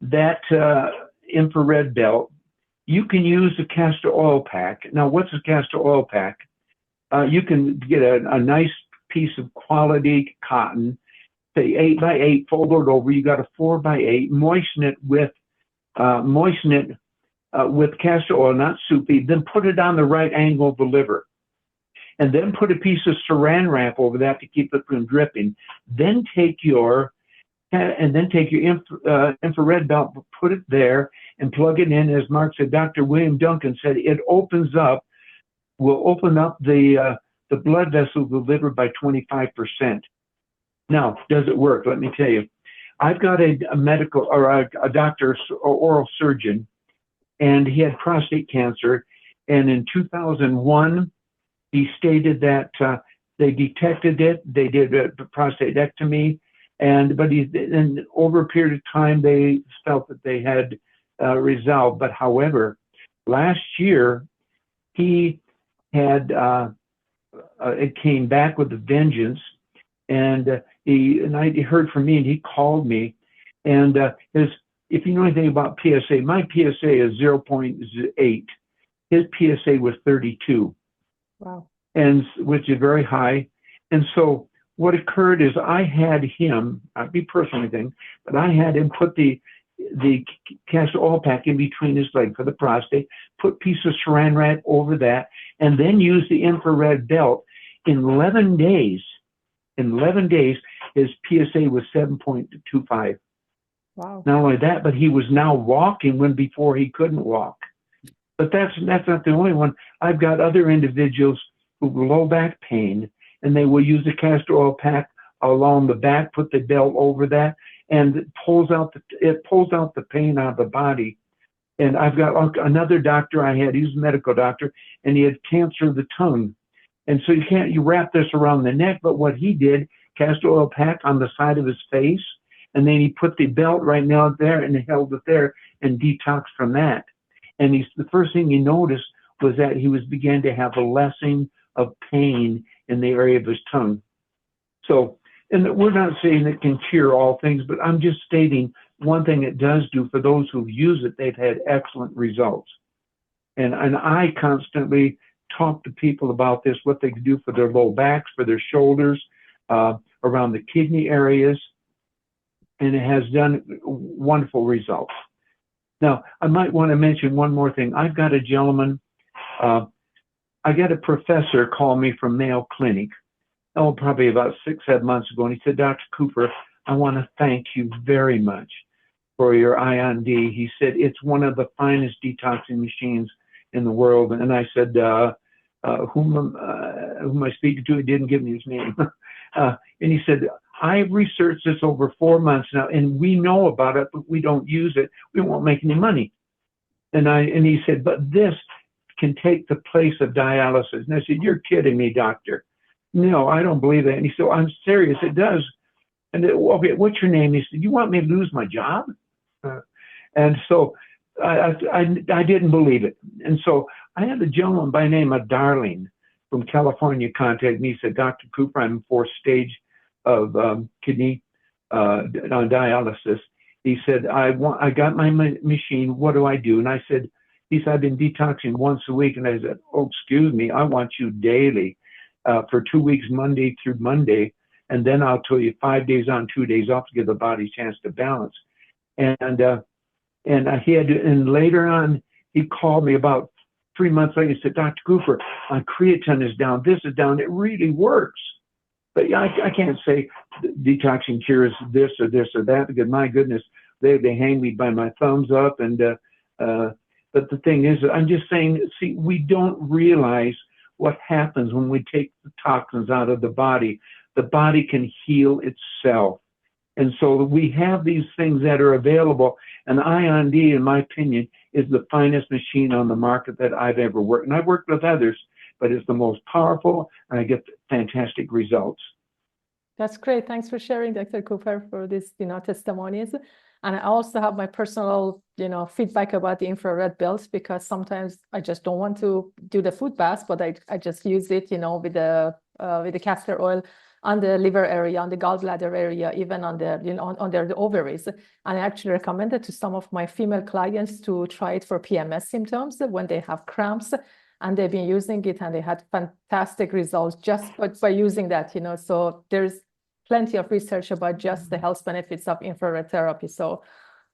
S3: that infrared belt, you can use the castor oil pack. Now, what's a castor oil pack? You can get a nice piece of quality cotton, say 8x8, fold it over. You got a 4x8, moisten it with castor oil, not soupy. Then put it on the right angle of the liver, and then put a piece of Saran wrap over that to keep it from dripping. Then take your infrared belt, put it there, and plug it in. As Mark said, Dr. William Duncan said, it will open up the blood vessels of the liver by 25%. Now, does it work? Let me tell you. I've got a medical, or a doctor, or oral surgeon, and he had prostate cancer. And in 2001, he stated that they detected it. They did a prostatectomy, but over a period of time, they felt that they had resolved. But however, last year, he had it came back with a vengeance, and he heard from me, and he called me, and if you know anything about PSA, my PSA is 0.8. His PSA was 32.
S1: Wow.
S3: And which is very high. And so what occurred is I had him, I'd be personal anything, but I had him put the castor oil pack in between his leg for the prostate, put a piece of Saran wrap over that, and then use the infrared belt. In 11 days, his PSA was 7.25.
S1: Wow.
S3: Not only that, but he was now walking when before he couldn't walk. But that's not the only one. I've got other individuals who have low back pain, and they will use a castor oil pack along the back, put the belt over that, and it pulls out the pain out of the body. And I've got another doctor I had, he was a medical doctor, and he had cancer of the tongue. And so you wrap this around the neck, but what he did, castor oil pack on the side of his face, and then he put the belt right now there and held it there and detoxed from that. And the first thing he noticed was that he was began to have a lessening of pain in the area of his tongue. So, and we're not saying it can cure all things, but I'm just stating one thing it does do for those who use it, they've had excellent results. And I constantly talk to people about this, what they can do for their low backs, for their shoulders, around the kidney areas, and it has done wonderful results. Now, I might want to mention one more thing. I've got a gentleman, I got a professor call me from Mayo Clinic, probably about 6-7 months ago, and he said, Dr. Cooper, I want to thank you very much for your IOND. He said, it's one of the finest detoxing machines in the world. And I said, whom am I speaking to? He didn't give me his name. And he said, I've researched this over 4 months now, and we know about it, but we don't use it. We won't make any money. And he said, but this can take the place of dialysis. And I said, you're kidding me, doctor. No, I don't believe that. And he said, I'm serious, it does. And okay, what's your name? He said, you want me to lose my job? And so I didn't believe it. And so I had a gentleman by the name of Darling from California contact me. He said, Dr. Cooper, I'm in 4th stage of kidney on dialysis. He said, I got my machine. What do I do? And I said, he said, I've been detoxing once a week. And I said, oh, excuse me, I want you daily for 2 weeks, Monday through Monday. And then I'll tell you 5 days on, 2 days off to give the body a chance to balance. And later on, he called me about 3 months later. He said, Dr. Cooper, my creatine is down. This is down. It really works. But I can't say detoxing cures this or this or that, because my goodness, they hang me by my thumbs up. And but the thing is, I'm just saying, see, we don't realize what happens when we take the toxins out of the body. The body can heal itself. And so we have these things that are available. And IOND, in my opinion, is the finest machine on the market that I've ever worked. And I've worked with others, but it's the most powerful, and I get fantastic results.
S1: That's great. Thanks for sharing, Dr. Cooper, for this, testimonies. And I also have my personal, feedback about the infrared belts, because sometimes I just don't want to do the food bath, but I just use it, with the castor oil on the liver area, on the gallbladder area, even on the, under the ovaries. And I actually recommend it to some of my female clients to try it for PMS symptoms when they have cramps, and they've been using it and they had fantastic results just by using that, So there's plenty of research about just the health benefits of infrared therapy. So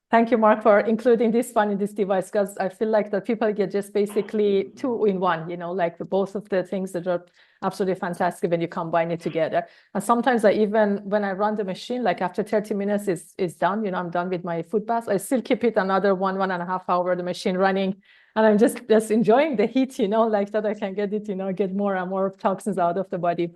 S1: thank you, Mark, for including this one in this device, because I feel like that people get just basically 2 in 1, like both of the things that are absolutely fantastic when you combine it together. And sometimes when I run the machine, like after 30 minutes is done, I'm done with my foot bath, I still keep it another 1.5 hours, the machine running. And I'm just enjoying the heat, like that I can get it, get more and more toxins out of the body.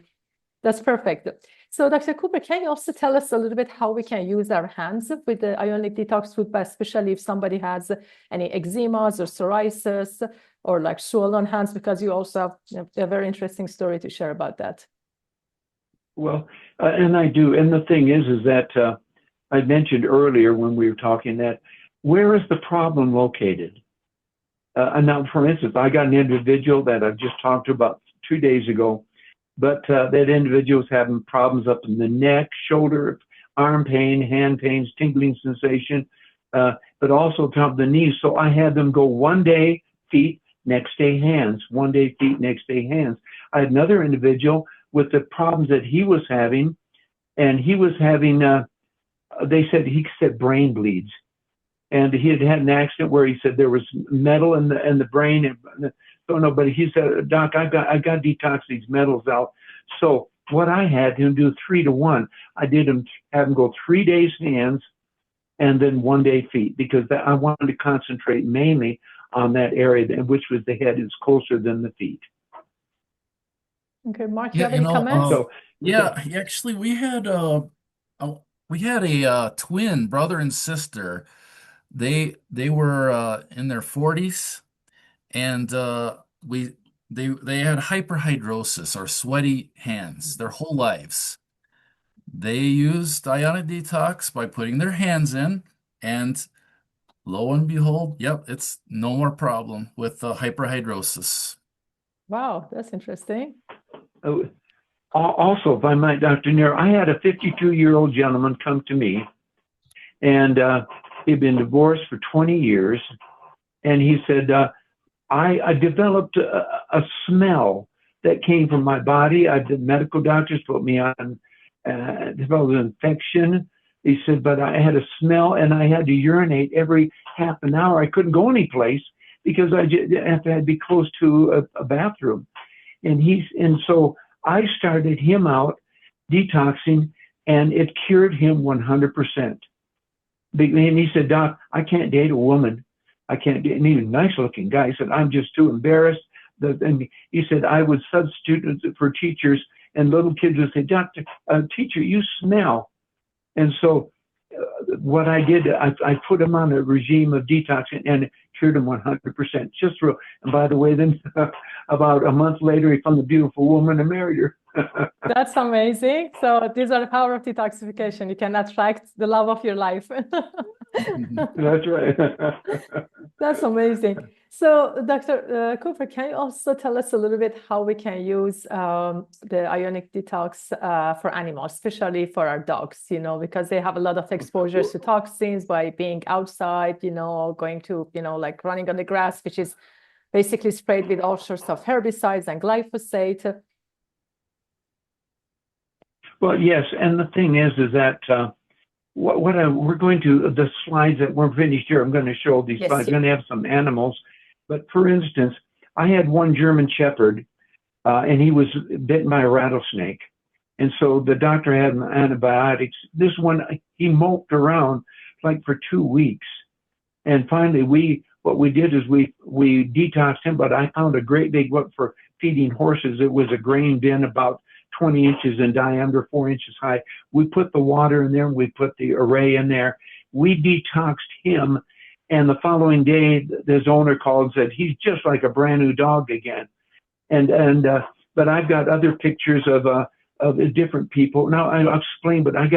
S1: That's perfect. So Dr. Cooper, can you also tell us a little bit how we can use our hands with the Ionic Detox foot bath, especially if somebody has any eczemas or psoriasis or like swollen hands, because you also have a very interesting story to share about that.
S3: Well, and I do. And the thing is that I mentioned earlier when we were talking that where is the problem located? And now, for instance, I got an individual that I've just talked to about 2 days ago, but that individual was having problems up in the neck, shoulder, arm pain, hand pains, tingling sensation, but also top of the knees. So I had them go 1 day feet, next day hands, 1 day feet, next day hands. I had another individual with the problems that he was having, and he was having, he said brain bleeds. And he had an accident where he said there was metal in the brain. And, don't know, but he said, Doc, I got to detox these metals out. So what I had him do 3 to 1. I have him go 3 days hands and then 1 day feet, because I wanted to concentrate mainly on that area, which was the head. Is closer than the feet.
S1: Okay, Mark, you have any comments?
S2: Actually, we had a twin brother and sister. They were in their 40s, and they had hyperhidrosis or sweaty hands their whole lives. They used Ionic Detox by putting their hands in, and lo and behold, yep, it's no more problem with hyperhidrosis.
S1: Wow, that's interesting.
S3: Also, if I might, Dr. Nair, I had a 52-year-old gentleman come to me, and he'd been divorced for 20 years, and he said, I developed a smell that came from my body. The medical doctors put me on, developed an infection. He said, but I had a smell, and I had to urinate every half an hour. I couldn't go anyplace because I had to be close to a bathroom. And so I started him out detoxing, and it cured him 100%. And he said, Doc, I can't date a woman. I can't date any nice-looking guy. He said, I'm just too embarrassed. And he said, I would substitute for teachers, and little kids would say, Doctor, teacher, you smell. And so what I did, I put him on a regime of detoxing, and it cured him 100%. Just real. And by the way, then about a month later, he found a beautiful woman and married her.
S1: That's amazing. So these are the power of detoxification. You can attract the love of your life.
S3: That's right.
S1: That's amazing. So, Dr. Cooper, can you also tell us a little bit how we can use the Ionic Detox for animals, especially for our dogs, because they have a lot of exposures to toxins by being outside, going to, like running on the grass, which is basically sprayed with all sorts of herbicides and glyphosate.
S3: Well, yes, and the thing is that we're going to, the slides that weren't finished here, I'm going to show these
S1: Yes,
S3: slides. I'm going to have some animals. But for instance, I had one German Shepherd, and he was bitten by a rattlesnake. And so the doctor had him antibiotics. This one, he moped around like for 2 weeks. And finally, what we did is we detoxed him, but I found a great big one for feeding horses. It was a grain bin about 20 inches in diameter, 4 inches high. We put the water in there, and we put the array in there. We detoxed him, and the following day, his owner called and said, he's just like a brand new dog again. But I've got other pictures of different people. Now, I'll explain, but I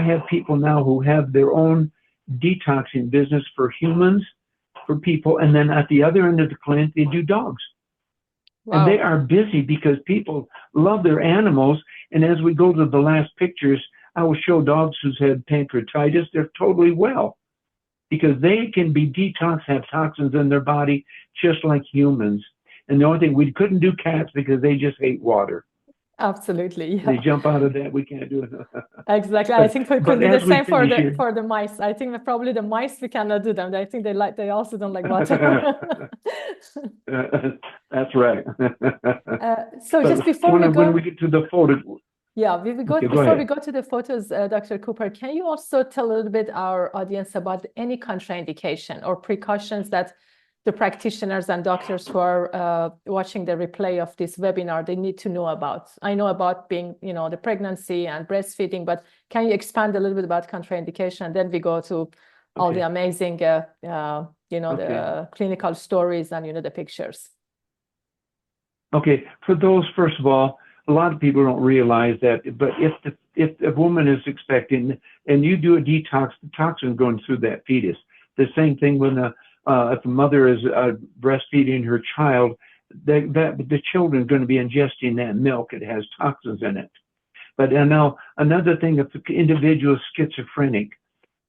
S3: have people now who have their own detoxing business for humans, for people, and then at the other end of the clinic, they do dogs. Wow. And they are busy because people love their animals. And as we go to the last pictures, I will show dogs who's had pancreatitis. They're totally well because they can be detoxed, have toxins in their body just like humans. And the only thing, we couldn't do cats because they just hate water.
S1: Absolutely. Yeah.
S3: They jump out of that. We can't do it.
S1: Exactly. I think we could do the same for the mice. I think that probably the mice, we cannot do them. I think they also don't like water.
S3: That's right.
S1: So just before
S3: when we get to the photo.
S1: Yeah, before we go to the photos, Dr. Cooper, can you also tell a little bit our audience about any contraindication or precautions that the practitioners and doctors who are watching the replay of this webinar, they need to know about? I know about being, the pregnancy and breastfeeding, but can you expand a little bit about contraindication? And then we go to all the amazing, the clinical stories and, the pictures.
S3: Okay, for those, first of all, a lot of people don't realize that, but if a woman is expecting and you do a detox, the toxin going through that fetus. The same thing when if a mother is breastfeeding her child, the children are going to be ingesting that milk. It has toxins in it. But now another thing, if the individual is schizophrenic,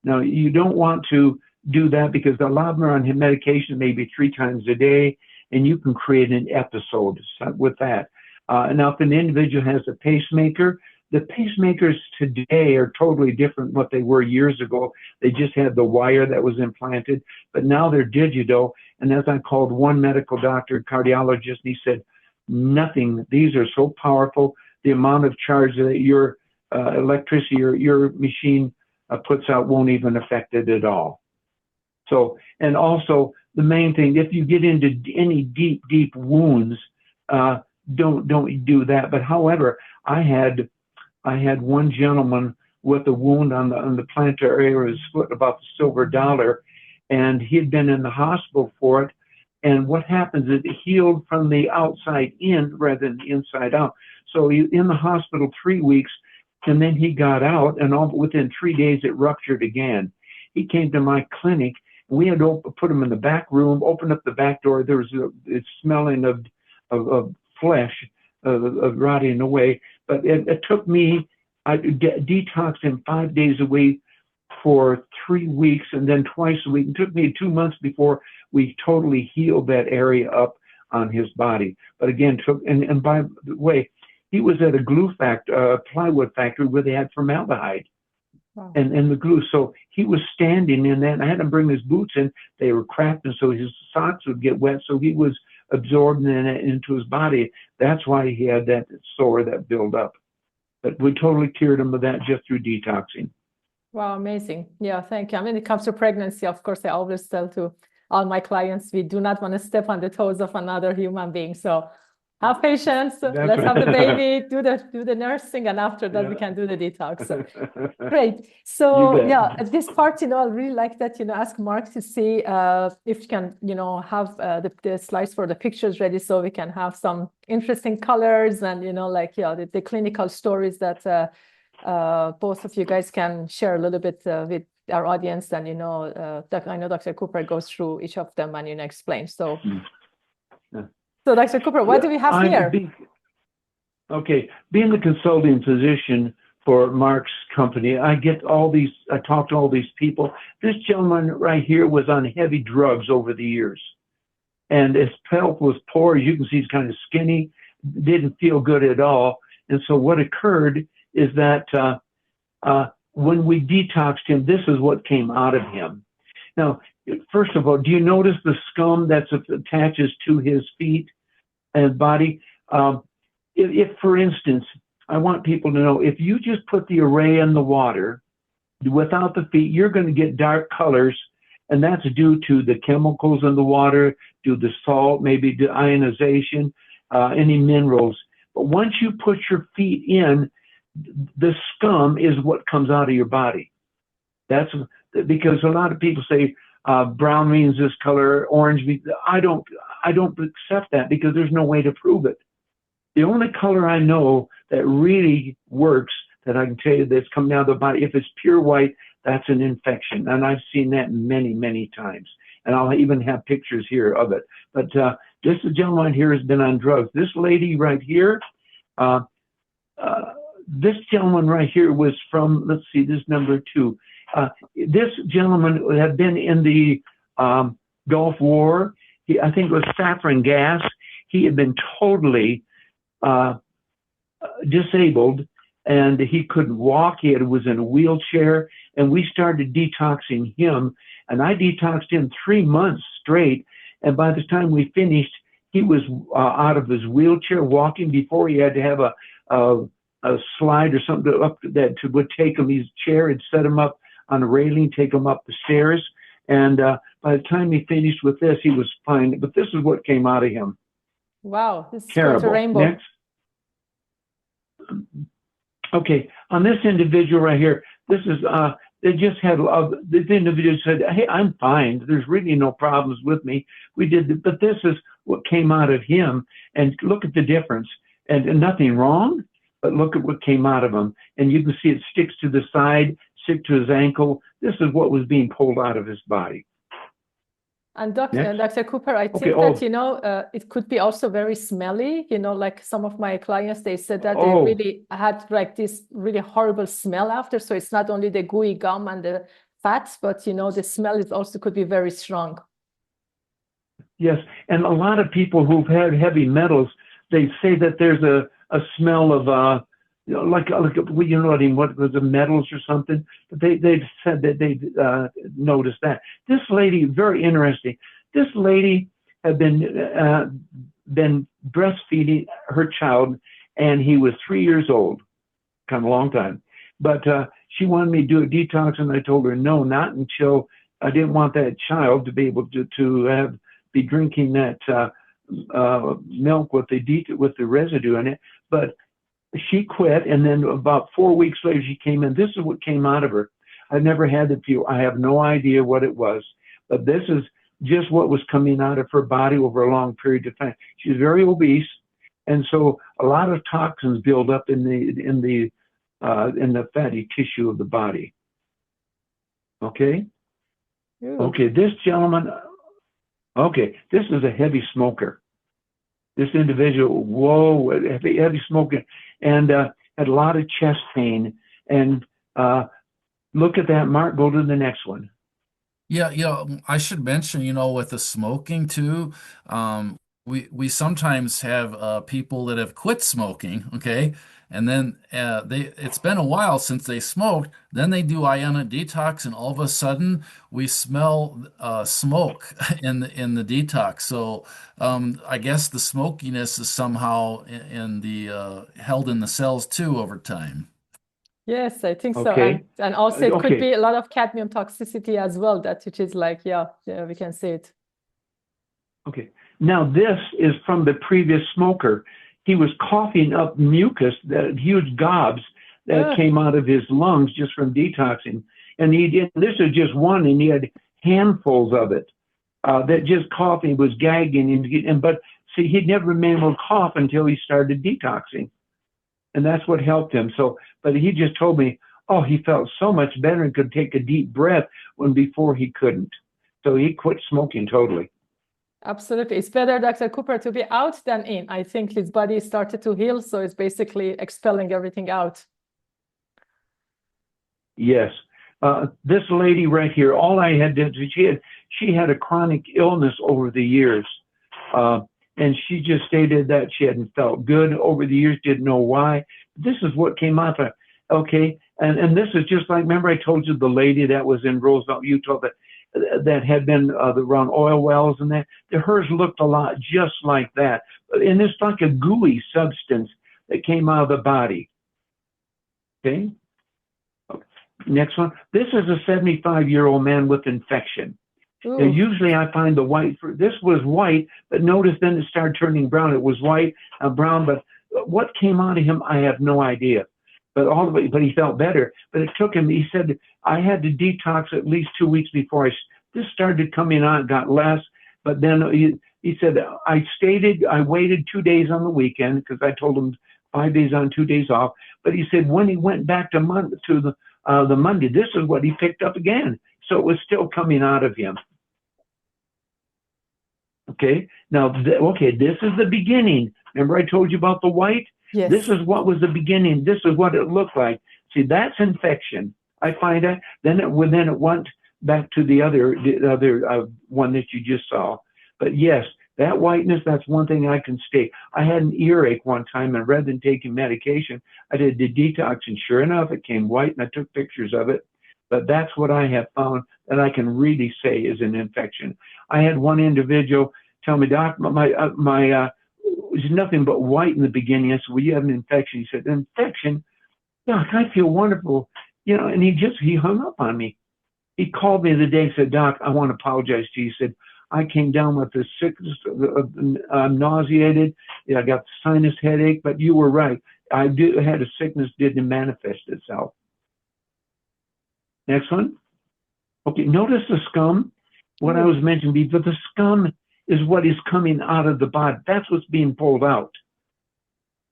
S3: now you don't want to do that because a lot of them are on medication maybe 3 times a day, and you can create an episode with that. Now, if an individual has a pacemaker, the pacemakers today are totally different than what they were years ago. They just had the wire that was implanted, but now they're digital. And as I called one medical doctor, cardiologist, and he said, nothing, these are so powerful. The amount of charge that your electricity or your machine puts out won't even affect it at all. So, and also the main thing, if you get into any deep, deep wounds, don't do that. But however, I had one gentleman with a wound on the plantar area of his foot, about the silver dollar, and he had been in the hospital for it. And what happens is it healed from the outside in rather than the inside out. So he in the hospital 3 weeks, and then he got out, and within 3 days it ruptured again. He came to my clinic. We had to put him in the back room, open up the back door. There was it's smelling of flesh, of rotting away. But it took me, I detoxed him 5 days a week for 3 weeks, and then twice a week. It took me 2 months before we totally healed that area up on his body. But again, and by the way, he was at a plywood factory where they had formaldehyde. Wow. And the glue. So he was standing in that, and I had him bring his boots in. They were cracked, and so his socks would get wet. So he was absorbed into his body. That's why he had that sore that built up. But we totally cured him of that just through detoxing.
S1: Wow, amazing. Yeah, thank you. I mean, it comes to pregnancy, of course, I always tell to all my clients, we do not want to step on the toes of another human being. So have patience. Let's have the baby, do the nursing, and after that we can do the detox. So, great. So yeah, at this part, I'd really like that, ask Mark to see if you can, have the slides for the pictures ready, so we can have some interesting colors and, the clinical stories that both of you guys can share a little bit with our audience. And, I know Dr. Cooper goes through each of them and, explains. So. So, Dr. Cooper, what do we have here?
S3: Being the consulting physician for Mark's company, I talk to all these people. This gentleman right here was on heavy drugs over the years, and his health was poor. As you can see, he's kind of skinny, didn't feel good at all. And so what occurred is that when we detoxed him, this is what came out of him. Now, first of all, do you notice the scum that attaches to his feet and body? If, for instance, I want people to know, if you just put the array in the water without the feet, you're going to get dark colors, and that's due to the chemicals in the water, due to the salt, maybe the ionization, any minerals. But once you put your feet in, the scum is what comes out of your body. That's because a lot of people say brown means this color, orange means. I don't accept that, because there's no way to prove it. The only color I know that really works, that I can tell you that's coming out of the body, if it's pure white, that's an infection, and I've seen that many, many times. And I'll even have pictures here of it. But this gentleman here has been on drugs. This lady right here, this gentleman right here was from, let's see, this number 2. This gentleman had been in the Gulf War. I think it was saffron gas. He had been totally disabled, and he couldn't walk. He was in a wheelchair, and we started detoxing him. And I detoxed him 3 months straight. And by the time we finished, he was out of his wheelchair, walking. Before, he had to have a slide or something that would take him. His chair had set him up on a railing, take him up the stairs. And by the time he finished with this, he was fine. But this is what came out of him.
S1: Wow, this is
S3: terrible.
S1: A rainbow.
S3: Next. Okay, on this individual right here, this is they just had this individual said, "Hey, I'm fine. There's really no problems with me. We did, but this is what came out of him, and look at the difference. And nothing wrong, but look at what came out of him. And you can see it sticks to the side, stick to his ankle. This is what was being pulled out of his body."
S1: And Dr. Cooper, I think that, it could be also very smelly. Like some of my clients, they said that they really had like this really horrible smell after. So it's not only the gooey gum and the fats, but, the smell is also could be very strong.
S3: Yes. And a lot of people who've had heavy metals, they say that there's a smell of, like what was the metals or something, but they said that they noticed that. This lady, very interesting. This lady had been breastfeeding her child, and he was 3 years old, kind of a long time. But she wanted me to do a detox, and I told her no, not until I didn't want that child to be able to be drinking that milk with the residue in it. But she quit, and then about 4 weeks later, she came in. This is what came out of her. I've never had the feel. I have no idea what it was, but this is just what was coming out of her body over a long period of time. She was very obese, and so a lot of toxins build up in the fatty tissue of the body. Okay.
S1: Ooh.
S3: Okay. This gentleman. Okay. This is a heavy smoker. This individual, whoa, heavy smoker, and had a lot of chest pain. And look at that, Mark. Go to the next one.
S2: Yeah, I should mention, with the smoking too, we sometimes have people that have quit smoking, okay, and then it's been a while since they smoked. Then they do ionic detox, and all of a sudden we smell smoke in the detox. So I guess the smokiness is somehow in the held in the cells too over time.
S1: Yes, I think so.
S3: Okay.
S1: And also it could
S3: Okay.
S1: be a lot of cadmium toxicity as well, that which is like, yeah, we can see it.
S3: Okay. Now this is from the previous smoker. He was coughing up mucus, that huge gobs that came out of his lungs just from detoxing. And this is just one, and he had handfuls of it. That just coughing, was gagging, but see, he'd never been able to cough until he started detoxing. And that's what helped him. So, but he just told me, oh, he felt so much better and could take a deep breath when before he couldn't. So he quit smoking totally.
S1: Absolutely. It's better, Dr. Cooper, to be out than in. I think his body started to heal, so it's basically expelling everything out.
S3: Yes. This lady right here, all I had to do, she had a chronic illness over the years. And she just stated that she hadn't felt good over the years, didn't know why. This is what came out of it. Okay. And this is just like, remember I told you the lady that was in Roosevelt, Utah, that had been around oil wells and that hers looked a lot just like that. And it's like a gooey substance that came out of the body. Okay. Next one. This is a 75-year-old man with infection. Now, usually I find the white, this was white, but notice then it started turning brown. It was white, brown, but what came out of him, I have no idea. But but he felt better. But it took him, he said, I had to detox at least 2 weeks before this started coming on, got less. But then he said, I waited 2 days on the weekend because I told him 5 days on, 2 days off. But he said when he went back to the Monday, this is what he picked up again. So it was still coming out of him. Okay, now, this is the beginning. Remember I told you about the white?
S1: Yes.
S3: This is what was the beginning. This is what it looked like. See, that's infection. I find that. Then it went back to the other one that you just saw. But yes, that whiteness, that's one thing I can state. I had an earache one time, and rather than taking medication, I did the detox, and sure enough, it came white, and I took pictures of it. But that's what I have found that I can really say is an infection. I had one individual tell me, Doc, my was nothing but white in the beginning. I said, well, you have an infection. He said, infection? Doc, I feel wonderful. And he hung up on me. He called me the day and said, Doc, I want to apologize to you. He said, I came down with the sickness, I'm nauseated. I got the sinus headache, but you were right. I had a sickness didn't manifest itself. Next one. Okay, notice the scum. What I was mentioning before, the scum is what is coming out of the body. That's what's being pulled out.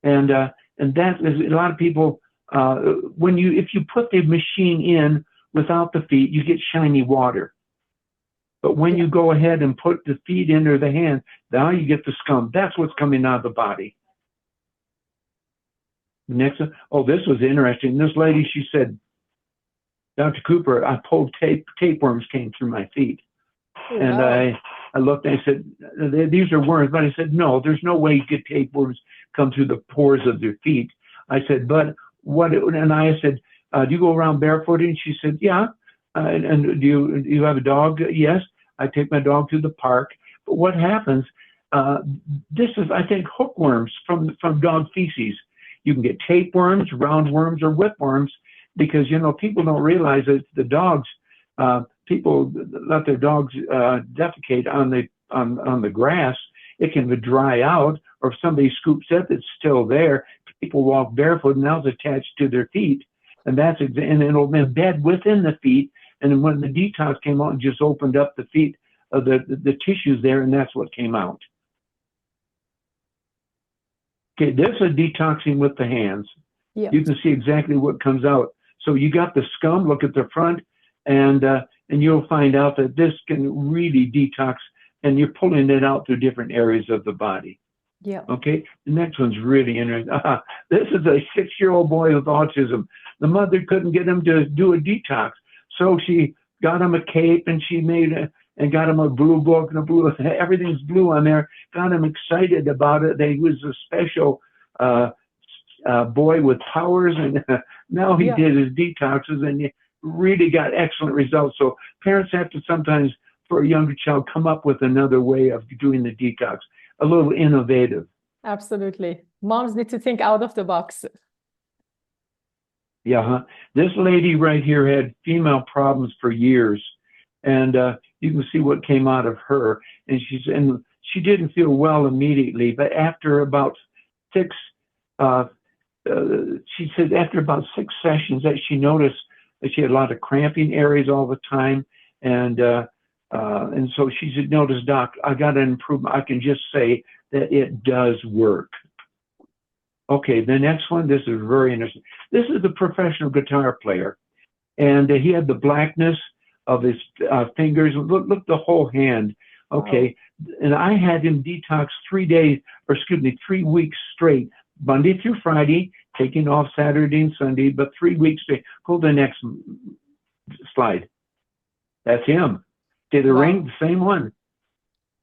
S3: And that is a lot of people, if you put the machine in without the feet, you get shiny water. But when you go ahead and put the feet in or the hand, now you get the scum. That's what's coming out of the body. Next one. Oh, this was interesting. This lady, she said, Dr. Cooper, I pulled tapeworms came through my feet. And wow. I looked and I said, these are worms. But I said, no, there's no way you get tapeworms come through the pores of your feet. I said, but what? And I said, do you go around barefooted? And she said, yeah. And do you have a dog? Yes. I take my dog to the park. But what happens? This is, I think, hookworms from dog feces. You can get tapeworms, roundworms, or whipworms because, people don't realize that the dogs, people let their dogs defecate on the grass. It can dry out, or if somebody scoops it, it's still there. People walk barefoot, and now it's attached to their feet, and and it'll embed within the feet. And when the detox came out and just opened up the feet the tissues there, and that's what came out. Okay, this is detoxing with the hands.
S1: Yeah.
S3: You can see exactly what comes out. So you got the scum, look at the front, and you'll find out that this can really detox, and you're pulling it out through different areas of the body.
S1: Yeah.
S3: Okay, the next one's really interesting. This is a 6-year-old boy with autism. The mother couldn't get him to do a detox, so she got him a cape, and she and got him a blue book, and everything's blue on there. Got him excited about it. He was a special boy with powers, and now he did his detoxes, and he really got excellent results. So parents have to sometimes, for a younger child, come up with another way of doing the detox, a little innovative.
S1: Absolutely. Moms need to think out of the box.
S3: Yeah, this lady right here had female problems for years, and you can see what came out of her. And she didn't feel well immediately, but after about six, she said after about 6 sessions that she noticed that she had a lot of cramping areas all the time, and so she said, "Notice, Doc, I got an improvement. I can just say that it does work." Okay, the next one, this is very interesting. This is a professional guitar player, and he had the blackness of his fingers. Look, the whole hand. Okay, and I had him detox 3 weeks straight, Monday through Friday, taking off Saturday and Sunday, but 3 weeks straight. Go to the next slide. That's him. Did the ring, the same one.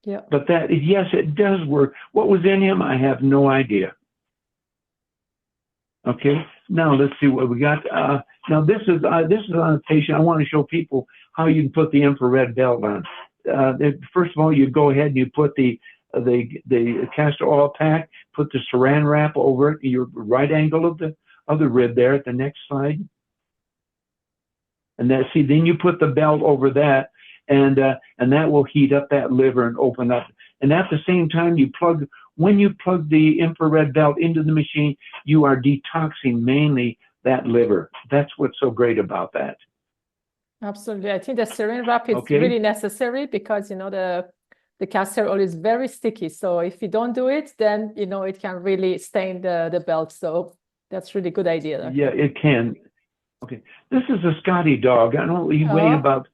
S1: Yeah.
S3: But yes, it does work. What was in him, I have no idea. Okay, now let's see what we got. Now this is on a patient. I want to show people how you can put the infrared belt on. First of all, you go ahead and you put the castor oil pack, put the saran wrap over it, your right angle of the rib there at the next slide. And then you put the belt over that, and that will heat up that liver and open up. And at the same time, when you plug the infrared belt into the machine, you are detoxing mainly that liver. That's what's so great about that.
S1: Absolutely. I think the saran wrap is really necessary because, the castor oil is very sticky. So if you don't do it, then, it can really stain the belt. So that's really good idea.
S3: Yeah, it can. Okay. This is a Scotty dog. I don't know, he weighed about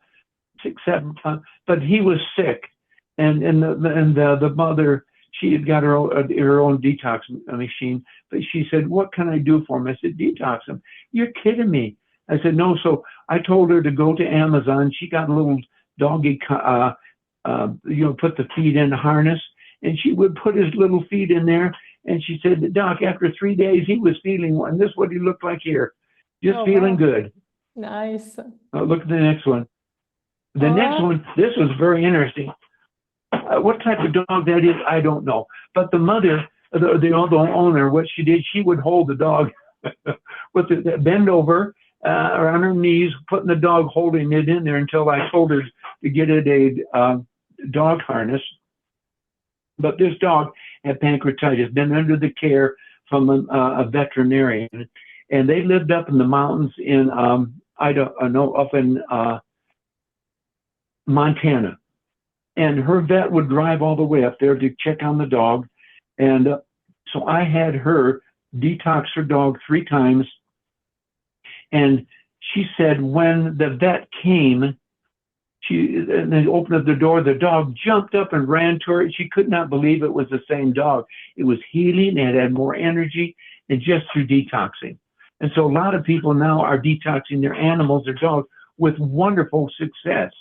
S3: 6-7 pounds, but he was sick. And the mother, she had got her own detox machine, but she said, "What can I do for him?" I said, "Detox him." "You're kidding me." I said, "No." So I told her to go to Amazon. She got a little doggy, put the feet in the harness, and she would put his little feet in there. And she said, "Doc, after 3 days, he was feeling one. This is what he looked like here. Just feeling good."
S1: Nice.
S3: Look at the next one. The next one, this was very interesting. What type of dog that is, I don't know. But the mother, the owner, what she did, she would hold the dog with bend over or on her knees, putting the dog, holding it in there until I told her to get it a dog harness. But this dog had pancreatitis, been under the care from a veterinarian, and they lived up in the mountains in up in Montana. And her vet would drive all the way up there to check on the dog. And so I had her detox her dog 3 times. And she said when the vet came, and they opened up the door, the dog jumped up and ran to her. She could not believe it was the same dog. It was healing, it had more energy, and just through detoxing. And so a lot of people now are detoxing their animals, their dogs, with wonderful success.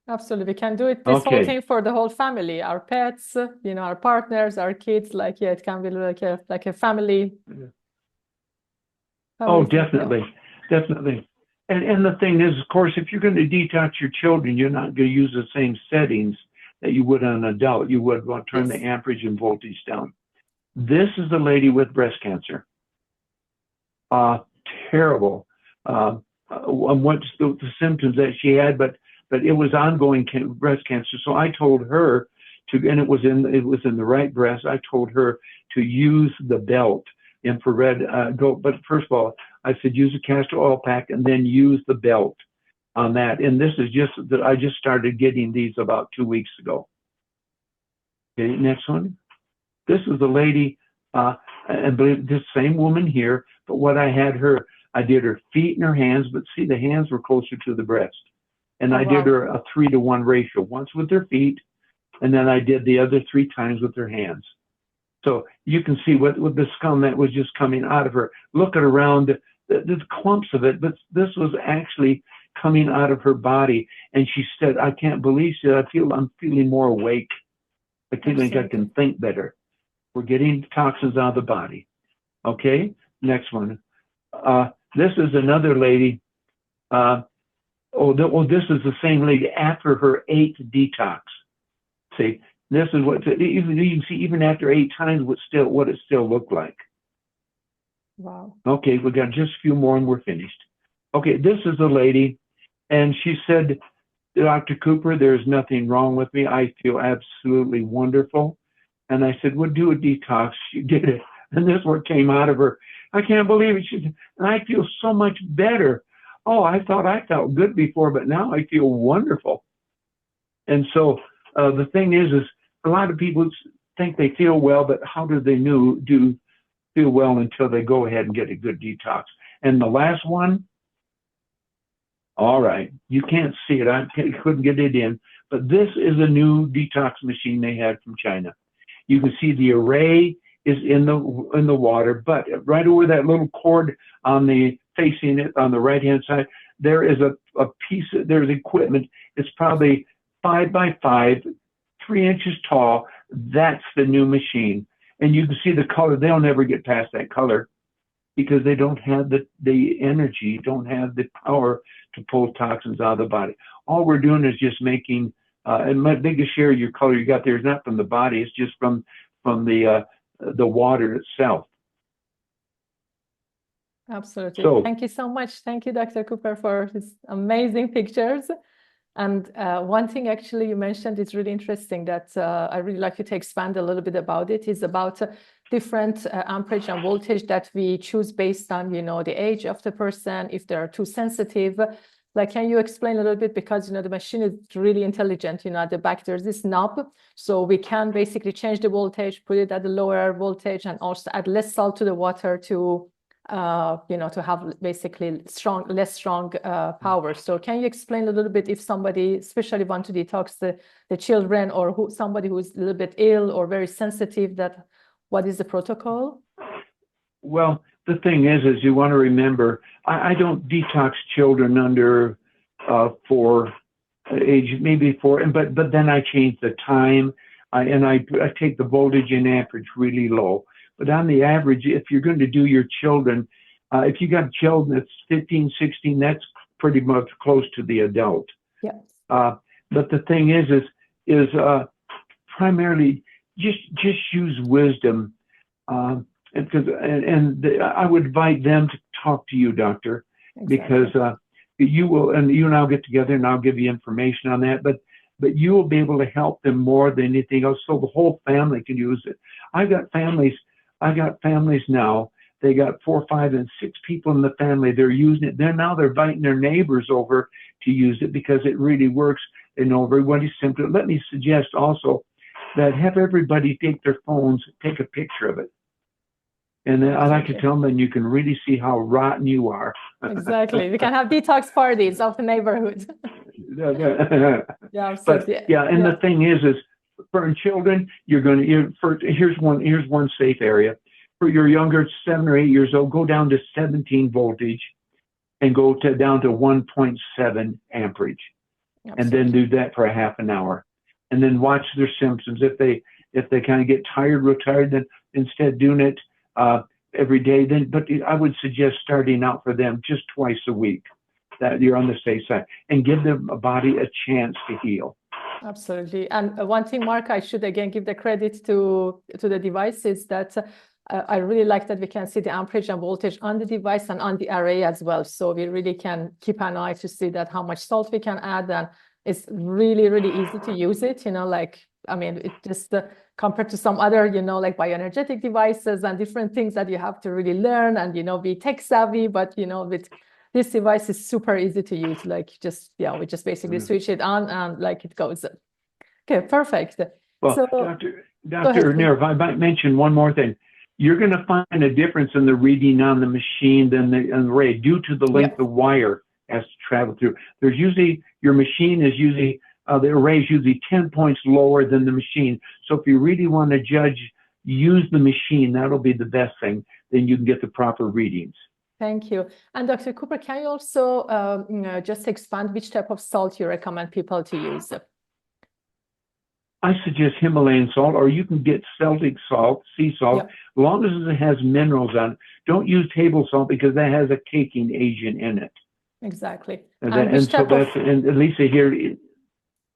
S1: Absolutely. We can do it this whole thing for the whole family, our pets, our partners, our kids, it can be like a family.
S3: Oh, definitely. Definitely. And the thing is, of course, if you're going to detox your children, you're not going to use the same settings that you would on an adult. You would want to turn the amperage and voltage down. This is a lady with breast cancer. Terrible. What's the symptoms that she had, but it was ongoing breast cancer. So I told her and it was in the right breast. I told her to use the belt, infrared. But first of all, I said use a castor oil pack and then use the belt. on that. And this is just that I just started getting these about 2 weeks ago. Okay, next one. This is the lady, and believe this same woman here, but what I did her feet and her hands, but see, the hands were closer to the breast. And I did her a 3-to-1 ratio, once with her feet, and then I did the other 3 times with her hands. So you can see what the scum that was just coming out of her. Look at around the clumps of it, but this was actually coming out of her body. And she said, I can't believe it. I'm feeling more awake. I feel like I can think better. We're getting toxins out of the body. Okay, next one. This is another lady. This is the same lady after her 8th detox. See, this is what you can see even after 8 times what it still looked like.
S1: Wow.
S3: Okay, we got just a few more and we're finished. Okay, this is a lady, and she said, Dr. Cooper, there's nothing wrong with me. I feel absolutely wonderful. And I said, well, do a detox. She did it. And this is what came out of her. I can't believe it. She said, and I feel so much better. Oh, I thought I felt good before, but now I feel wonderful. And so the thing is a lot of people think they feel well, but how do they feel well until they go ahead and get a good detox? And the last one, all right, you can't see it. I couldn't get it in, but this is a new detox machine they had from China. You can see the array is in the water, but right over that little cord facing it on the right hand side, there is a piece. There's equipment. It's probably 5 by 5, 3 inches tall. That's the new machine, and you can see the color. They'll never get past that color because they don't have the energy, don't have the power to pull toxins out of the body. All we're doing is just making. And my biggest share of your color you got there is not from the body; it's just from the water itself.
S1: Absolutely.
S3: So,
S1: thank you so much. Thank you, Dr. Cooper, for these amazing pictures. And one thing actually you mentioned is really interesting that I really like you to expand a little bit about it, is about different amperage and voltage that we choose based on, the age of the person, if they're too sensitive. Like, can you explain a little bit? Because, the machine is really intelligent, at the back, there's this knob. So we can basically change the voltage, put it at the lower voltage, and also add less salt to the water to, to have basically less strong power. So can you explain a little bit if somebody especially want to detox the children or somebody who is a little bit ill or very sensitive, that what is the protocol?
S3: Well, the thing is you want to remember, I don't detox children under 4 age, maybe 4, but then I change the time, and I take the voltage and amperage really low. But on the average, if you're going to do your children, if you got children that's 15, 16, that's pretty much close to the adult.
S1: Yes.
S3: But the thing is primarily just use wisdom. And I would invite them to talk to you, doctor, because you will, and you and I'll get together and I'll give you information on that. But you will be able to help them more than anything else, so the whole family can use it. I got families now. They got 4, 5, and 6 people in the family. They're using it. They're inviting their neighbors over to use it because it really works. Everybody's simple. Let me suggest also that have everybody take their phones, take a picture of it. And I like to tell them, and you can really see how rotten you are.
S1: Exactly. We can have detox parties of the neighborhood. Yeah, absolutely.
S3: The thing is for children, here's one safe area. For your younger 7 or 8 years old, go down to 17 voltage and go down to 1.7 amperage. Absolutely. And then do that for a half an hour. And then watch their symptoms. If they kind of get real tired, then instead doing it every day, but I would suggest starting out for them just twice a week, that you're on the safe side, and give them a body a chance to heal.
S1: Absolutely. And one thing, Mark, I should again give the credit to the device, is that I really like that we can see the amperage and voltage on the device and on the array as well. So we really can keep an eye to see that how much salt we can add, and it's really, really easy to use it, it just compared to some other, like bioenergetic devices and different things that you have to really learn and, be tech savvy, but, with this device is super easy to use. Like just, yeah, we just basically switch it on and like it goes. Okay, perfect.
S3: Well,
S1: So,
S3: Dr. Nir, if I might mention one more thing, you're going to find a difference in the reading on the machine than the array due to the length of wire has to travel through. There's usually, your machine is usually, the array is usually 10 points lower than the machine. So if you really want to judge, use the machine. That'll be the best thing. Then you can get the proper readings.
S1: Thank you. And Dr. Cooper, can you also just expand which type of salt you recommend people to use?
S3: I suggest Himalayan salt, or you can get Celtic salt, sea salt, as long as it has minerals on it. Don't use table salt because that has a caking agent in it.
S1: Exactly.
S3: And at least here in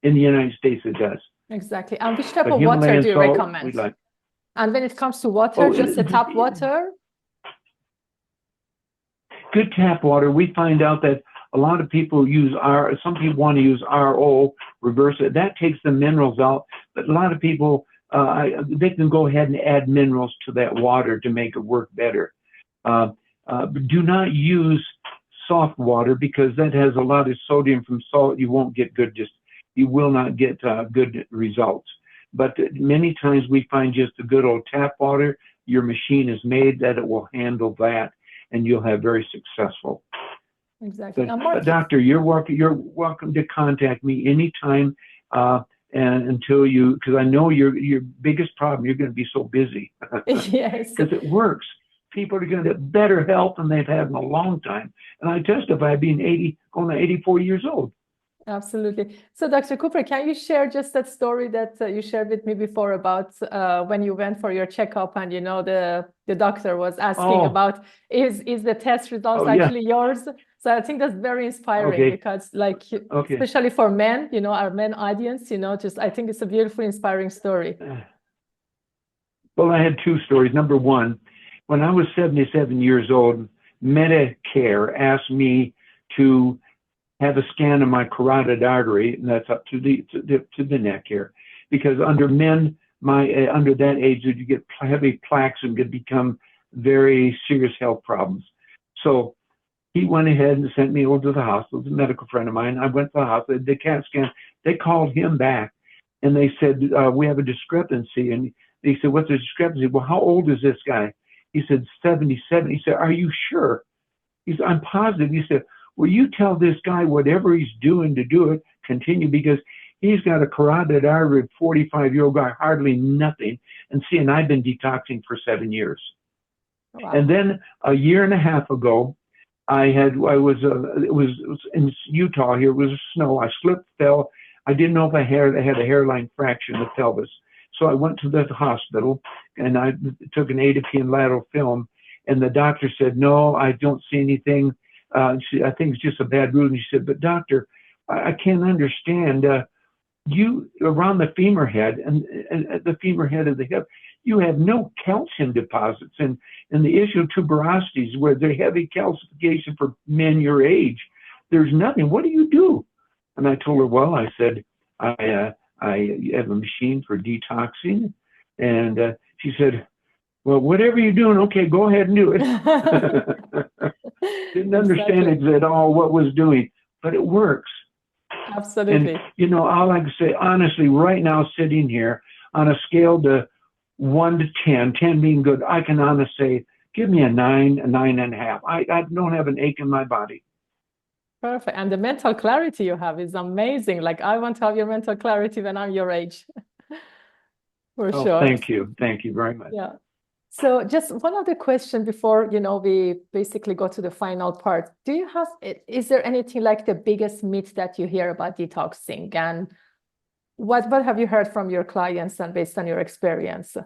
S3: the United States it does.
S1: Exactly. And which type of water do you recommend? And when it comes to water, just the tap water?
S3: Good tap water. We find out that a lot of people use some people want to use RO, reverse it. That takes the minerals out. But a lot of people, they can go ahead and add minerals to that water to make it work better. Do not use soft water because that has a lot of sodium from salt. You won't get you will not get good results. But many times we find just the good old tap water. Your machine is made that it will handle that, and you'll have very successful.
S1: Exactly.
S3: But doctor, you're welcome to contact me anytime, and until because I know your biggest problem, you're going to be so busy.
S1: Yes.
S3: Because it works. People are going to get better health than they've had in a long time. And I testify being going to 84 years old.
S1: Absolutely. So Dr. Cooper, can you share just that story that you shared with me before about when you went for your checkup and, the doctor was asking about, is the test results actually yours? So I think that's very inspiring because especially for men, our men audience, I think it's a beautifully inspiring story.
S3: Well, I had two stories. Number one, when I was 77 years old, Medicare asked me to have a scan of my carotid artery, and that's up to the neck here, because under men, under that age, you get heavy plaques and could become very serious health problems. So he went ahead and sent me over to the hospital. It was a medical friend of mine. I went to the hospital. The CAT scan. They called him back, and they said we have a discrepancy. And they said, "What's the discrepancy?" Well, how old is this guy? He said 77. He said, "Are you sure?" He said, "I'm positive." He said, "Well, you tell this guy whatever he's doing to do it, continue, because he's got a carotid artery, 45-year-old guy, hardly nothing." And see, and I've been detoxing for 7 years. Wow. And then a year and a half ago, it was in Utah here. It was snow. I slipped, fell. I didn't know if I had a hairline fracture in the pelvis. So I went to the hospital and I took an A to P and lateral film. And the doctor said, "No, I don't see anything. I think it's just a bad bruise." She said, "But doctor, I can't understand. You around the femur head and the femur head of the hip, you have no calcium deposits, and the issue of tuberosities, where they're heavy calcification for men your age, there's nothing. What do you do?" And I told her, well, I said, I have a machine for detoxing, and she said, "Well, whatever you're doing, okay, go ahead and do it." Didn't understand at all what was doing, but it works.
S1: Absolutely.
S3: And, all I can say, honestly, right now, sitting here on a scale to 1 to 10, 10 being good, I can honestly say, give me a 9, a 9.5. I don't have an ache in my body.
S1: Perfect. And the mental clarity you have is amazing. Like, I want to have your mental clarity when I'm your age. For sure.
S3: Thank you. Thank you very much.
S1: Yeah. So just one other question before, we basically go to the final part. Is there anything like the biggest myth that you hear about detoxing? And what have you heard from your clients and based on your experience?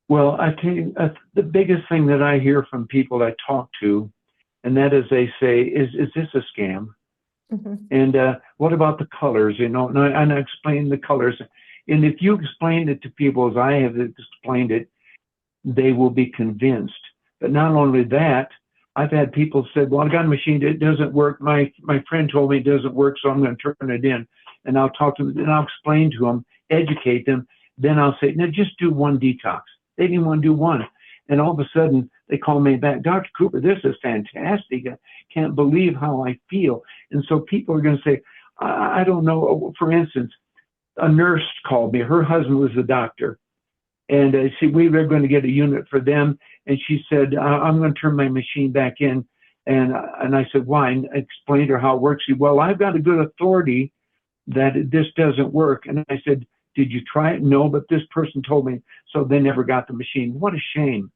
S3: Well, I tell you, the biggest thing that I hear from people I talk to, and that is they say, is this a scam? Mm-hmm. And what about the colors? And I explain the colors. And if you explain it to people as I have explained it, they will be convinced. But not only that, I've had people say, "Well, I got a machine, it doesn't work. My friend told me it doesn't work, so I'm going to turn it in." And I'll talk to them, and I'll explain to them, educate them. Then I'll say, "No, just do one detox." They didn't want to do one. And all of a sudden, they call me back, Dr. Cooper, this is fantastic. I can't believe how I feel. And so people are going to say, I don't know. For instance, a nurse called me. Her husband was a doctor. And we were going to get a unit for them. And she said, I'm going to turn my machine back in. And I said, why? And I explained to her how it works. She said, well, I've got a good authority that this doesn't work. And I said, did you try it? No, but this person told me. So they never got the machine. What a shame.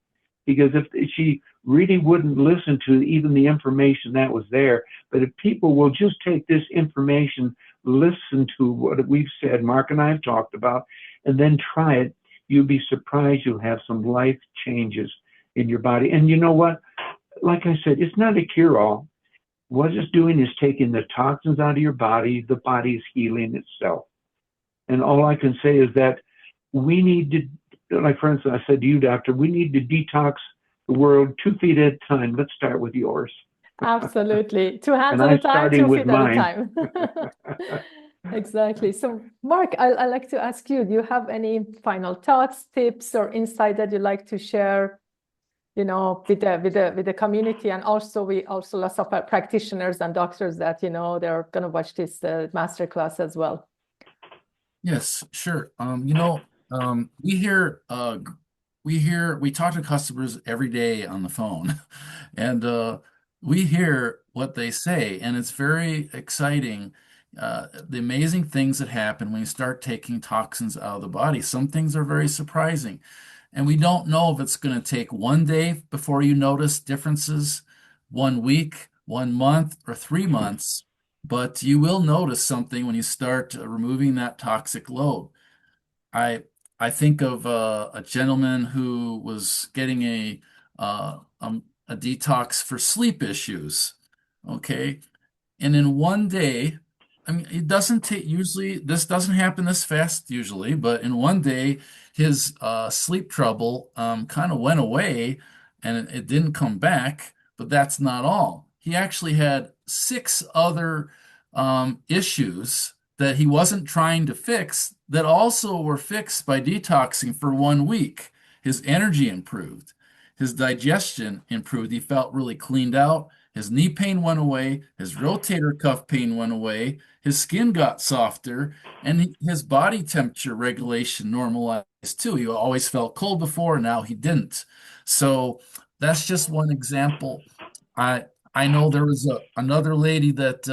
S3: Because if she really wouldn't listen to even the information that was there, but if people will just take this information, listen to what we've said, Mark and I have talked about, and then try it, you'll be surprised you'll have some life changes in your body. And you know what? Like I said, it's not a cure-all. What it's doing is taking the toxins out of your body. The body is healing itself. And all I can say is that we need to, like for instance, I said to you, doctor, we need to detox the world 2 feet at a time. Let's start with yours.
S1: Absolutely. 2 hands at a time, 2 feet at a time. Exactly. So, Mark, I'd like to ask you, do you have any final thoughts, tips, or insight that you'd like to share, with the community? And also, we also lots of practitioners and doctors that, they're going to watch this masterclass as well.
S2: Yes, sure. We talk to customers every day on the phone, and we hear what they say, and it's very exciting. The amazing things that happen when you start taking toxins out of the body. Some things are very surprising, and we don't know if it's going to take 1 day before you notice differences, 1 week, 1 month, or 3 months. But you will notice something when you start removing that toxic load. I think of a gentleman who was getting a detox for sleep issues. Okay, and in 1 day, I mean, it doesn't take usually. This doesn't happen this fast usually, but in 1 day, his sleep trouble kind of went away, and it didn't come back. But that's not all. He actually had 6 other issues that he wasn't trying to fix that also were fixed by detoxing for 1 week. His energy improved. His digestion improved. He felt really cleaned out. His knee pain went away. His rotator cuff pain went away. His skin got softer, and his body temperature regulation normalized too. He always felt cold before, now he didn't. So that's just one example. I know there was another lady that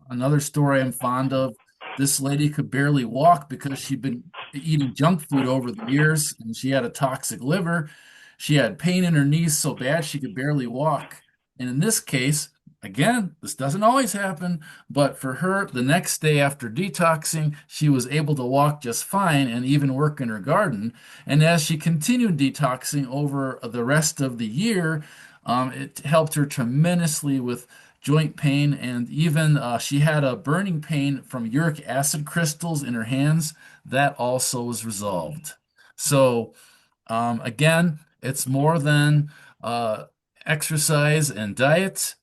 S2: another story I'm fond of. This lady could barely walk because she'd been eating junk food over the years, and she had a toxic liver. She had pain in her knees so bad she could barely walk. And in this case, again, this doesn't always happen, but for her, the next day after detoxing, she was able to walk just fine and even work in her garden. And as she continued detoxing over the rest of the year, it helped her tremendously with joint pain, and even she had a burning pain from uric acid crystals in her hands. That also was resolved. So again, it's more than exercise and diet.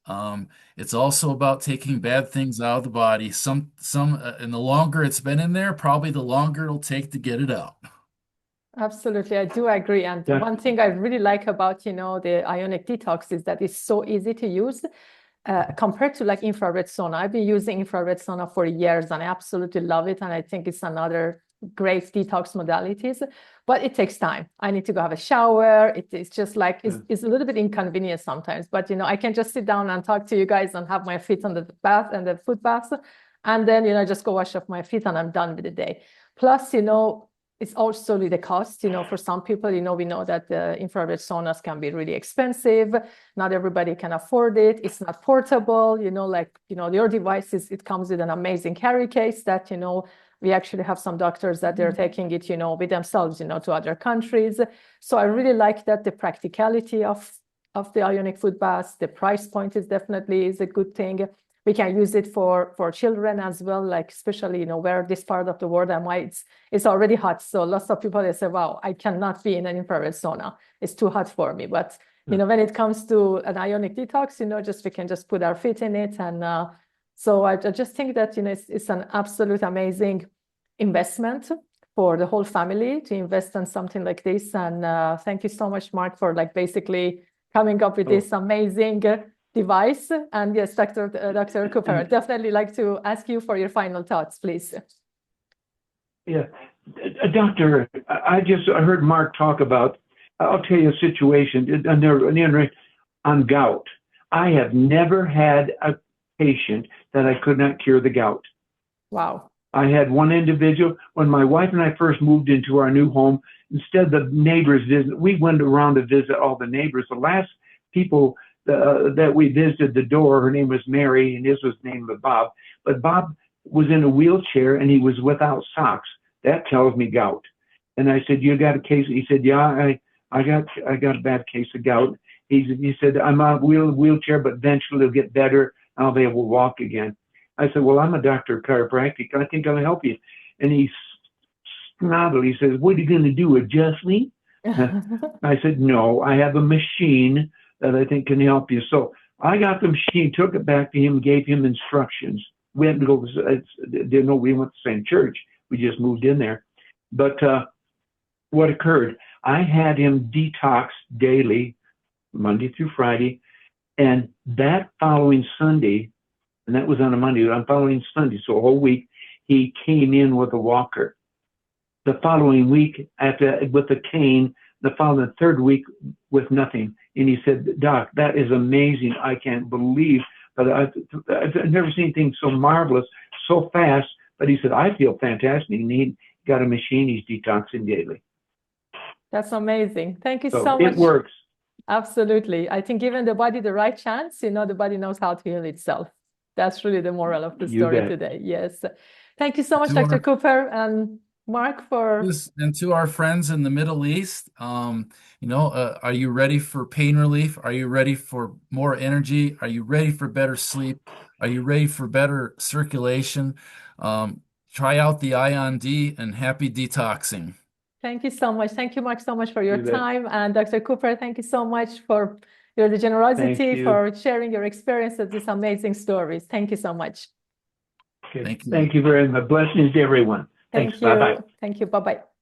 S2: It's also about taking bad things out of the body. And the longer it's been in there, probably the longer it'll take to get it out.
S1: Absolutely, I do agree. And one thing I really like about, the Ionic Detox is that it's so easy to use. Compared to like infrared sauna. I've been using infrared sauna for years and I absolutely love it. And I think it's another great detox modalities, but it takes time. I need to go have a shower. It's just like, it's a little bit inconvenient sometimes, but I can just sit down and talk to you guys and have my feet on the bath and the foot bath. And then, just go wash off my feet and I'm done with the day. Plus, it's also the cost, for some people, we know that the infrared saunas can be really expensive. Not everybody can afford it. It's not portable, your devices, it comes with an amazing carry case that, we actually have some doctors that they're taking it, with themselves, to other countries. So I really like that the practicality of the Ionic foot baths, the price point is a good thing. We can use it for children as well, like especially, where this part of the world it's already hot. So lots of people, they say, wow, I cannot be in an infrared sauna. It's too hot for me. But, when it comes to an Ionic Detox, we can just put our feet in it. And so I just think that, it's an absolute amazing investment for the whole family to invest in something like this. And thank you so much, Mark, for like basically coming up with this amazing device. And yes, Dr. Cooper, I'd definitely like to ask you for your final thoughts, please.
S3: Yeah, Doctor, I heard Mark talk about, I'll tell you a situation on gout. I have never had a patient that I could not cure the gout.
S1: Wow.
S3: I had one individual, when my wife and I first moved into our new home, instead of the neighbors visit, we went around to visit all the neighbors. The last people that we visited the door, her name was Mary, and his was named Bob. But Bob was in a wheelchair and he was without socks. That tells me gout. And I said, "You got a case?" He said, "Yeah, I got a bad case of gout." He said, "I'm on a wheelchair, but eventually it'll get better. I'll be able to walk again." I said, "Well, I'm a doctor of chiropractic. I think I'll help you." And he snarled. He says, "What are you going to do? Adjust me?" I said, "No, I have a machine that I think can help you." So I got the machine, took it back to him, gave him instructions. We had to go, didn't know we went to the same church. We just moved in there. But what occurred, I had him detox daily, Monday through Friday. And that following Sunday, and that was on a Monday, on following Sunday, so a whole week, he came in with a walker. The following week, with a cane, the following third week with nothing. And he said, "Doc, that is amazing. I can't believe, but I've never seen anything so marvelous, so fast." But he said, "I feel fantastic." And he got a machine. He's detoxing daily.
S1: That's amazing. Thank you so much.
S3: It works.
S1: Absolutely. I think giving the body the right chance, the body knows how to heal itself. That's really the moral of the story today. Yes. Thank you so much, Dr. Cooper and Mark, for
S2: and to our friends in the Middle East. Are you ready for pain relief? Are you ready for more energy? Are you ready for better sleep? Are you ready for better circulation? Try out the IOND and happy detoxing.
S1: Thank you so much. Thank you, Mark, so much for your time. And Dr. Cooper, thank you so much for your generosity, for sharing your experience of these amazing stories. Thank you so much.
S3: Okay. Thank you very much. Blessings to everyone.
S1: Thank you. Bye-bye. Thank you. Bye-bye.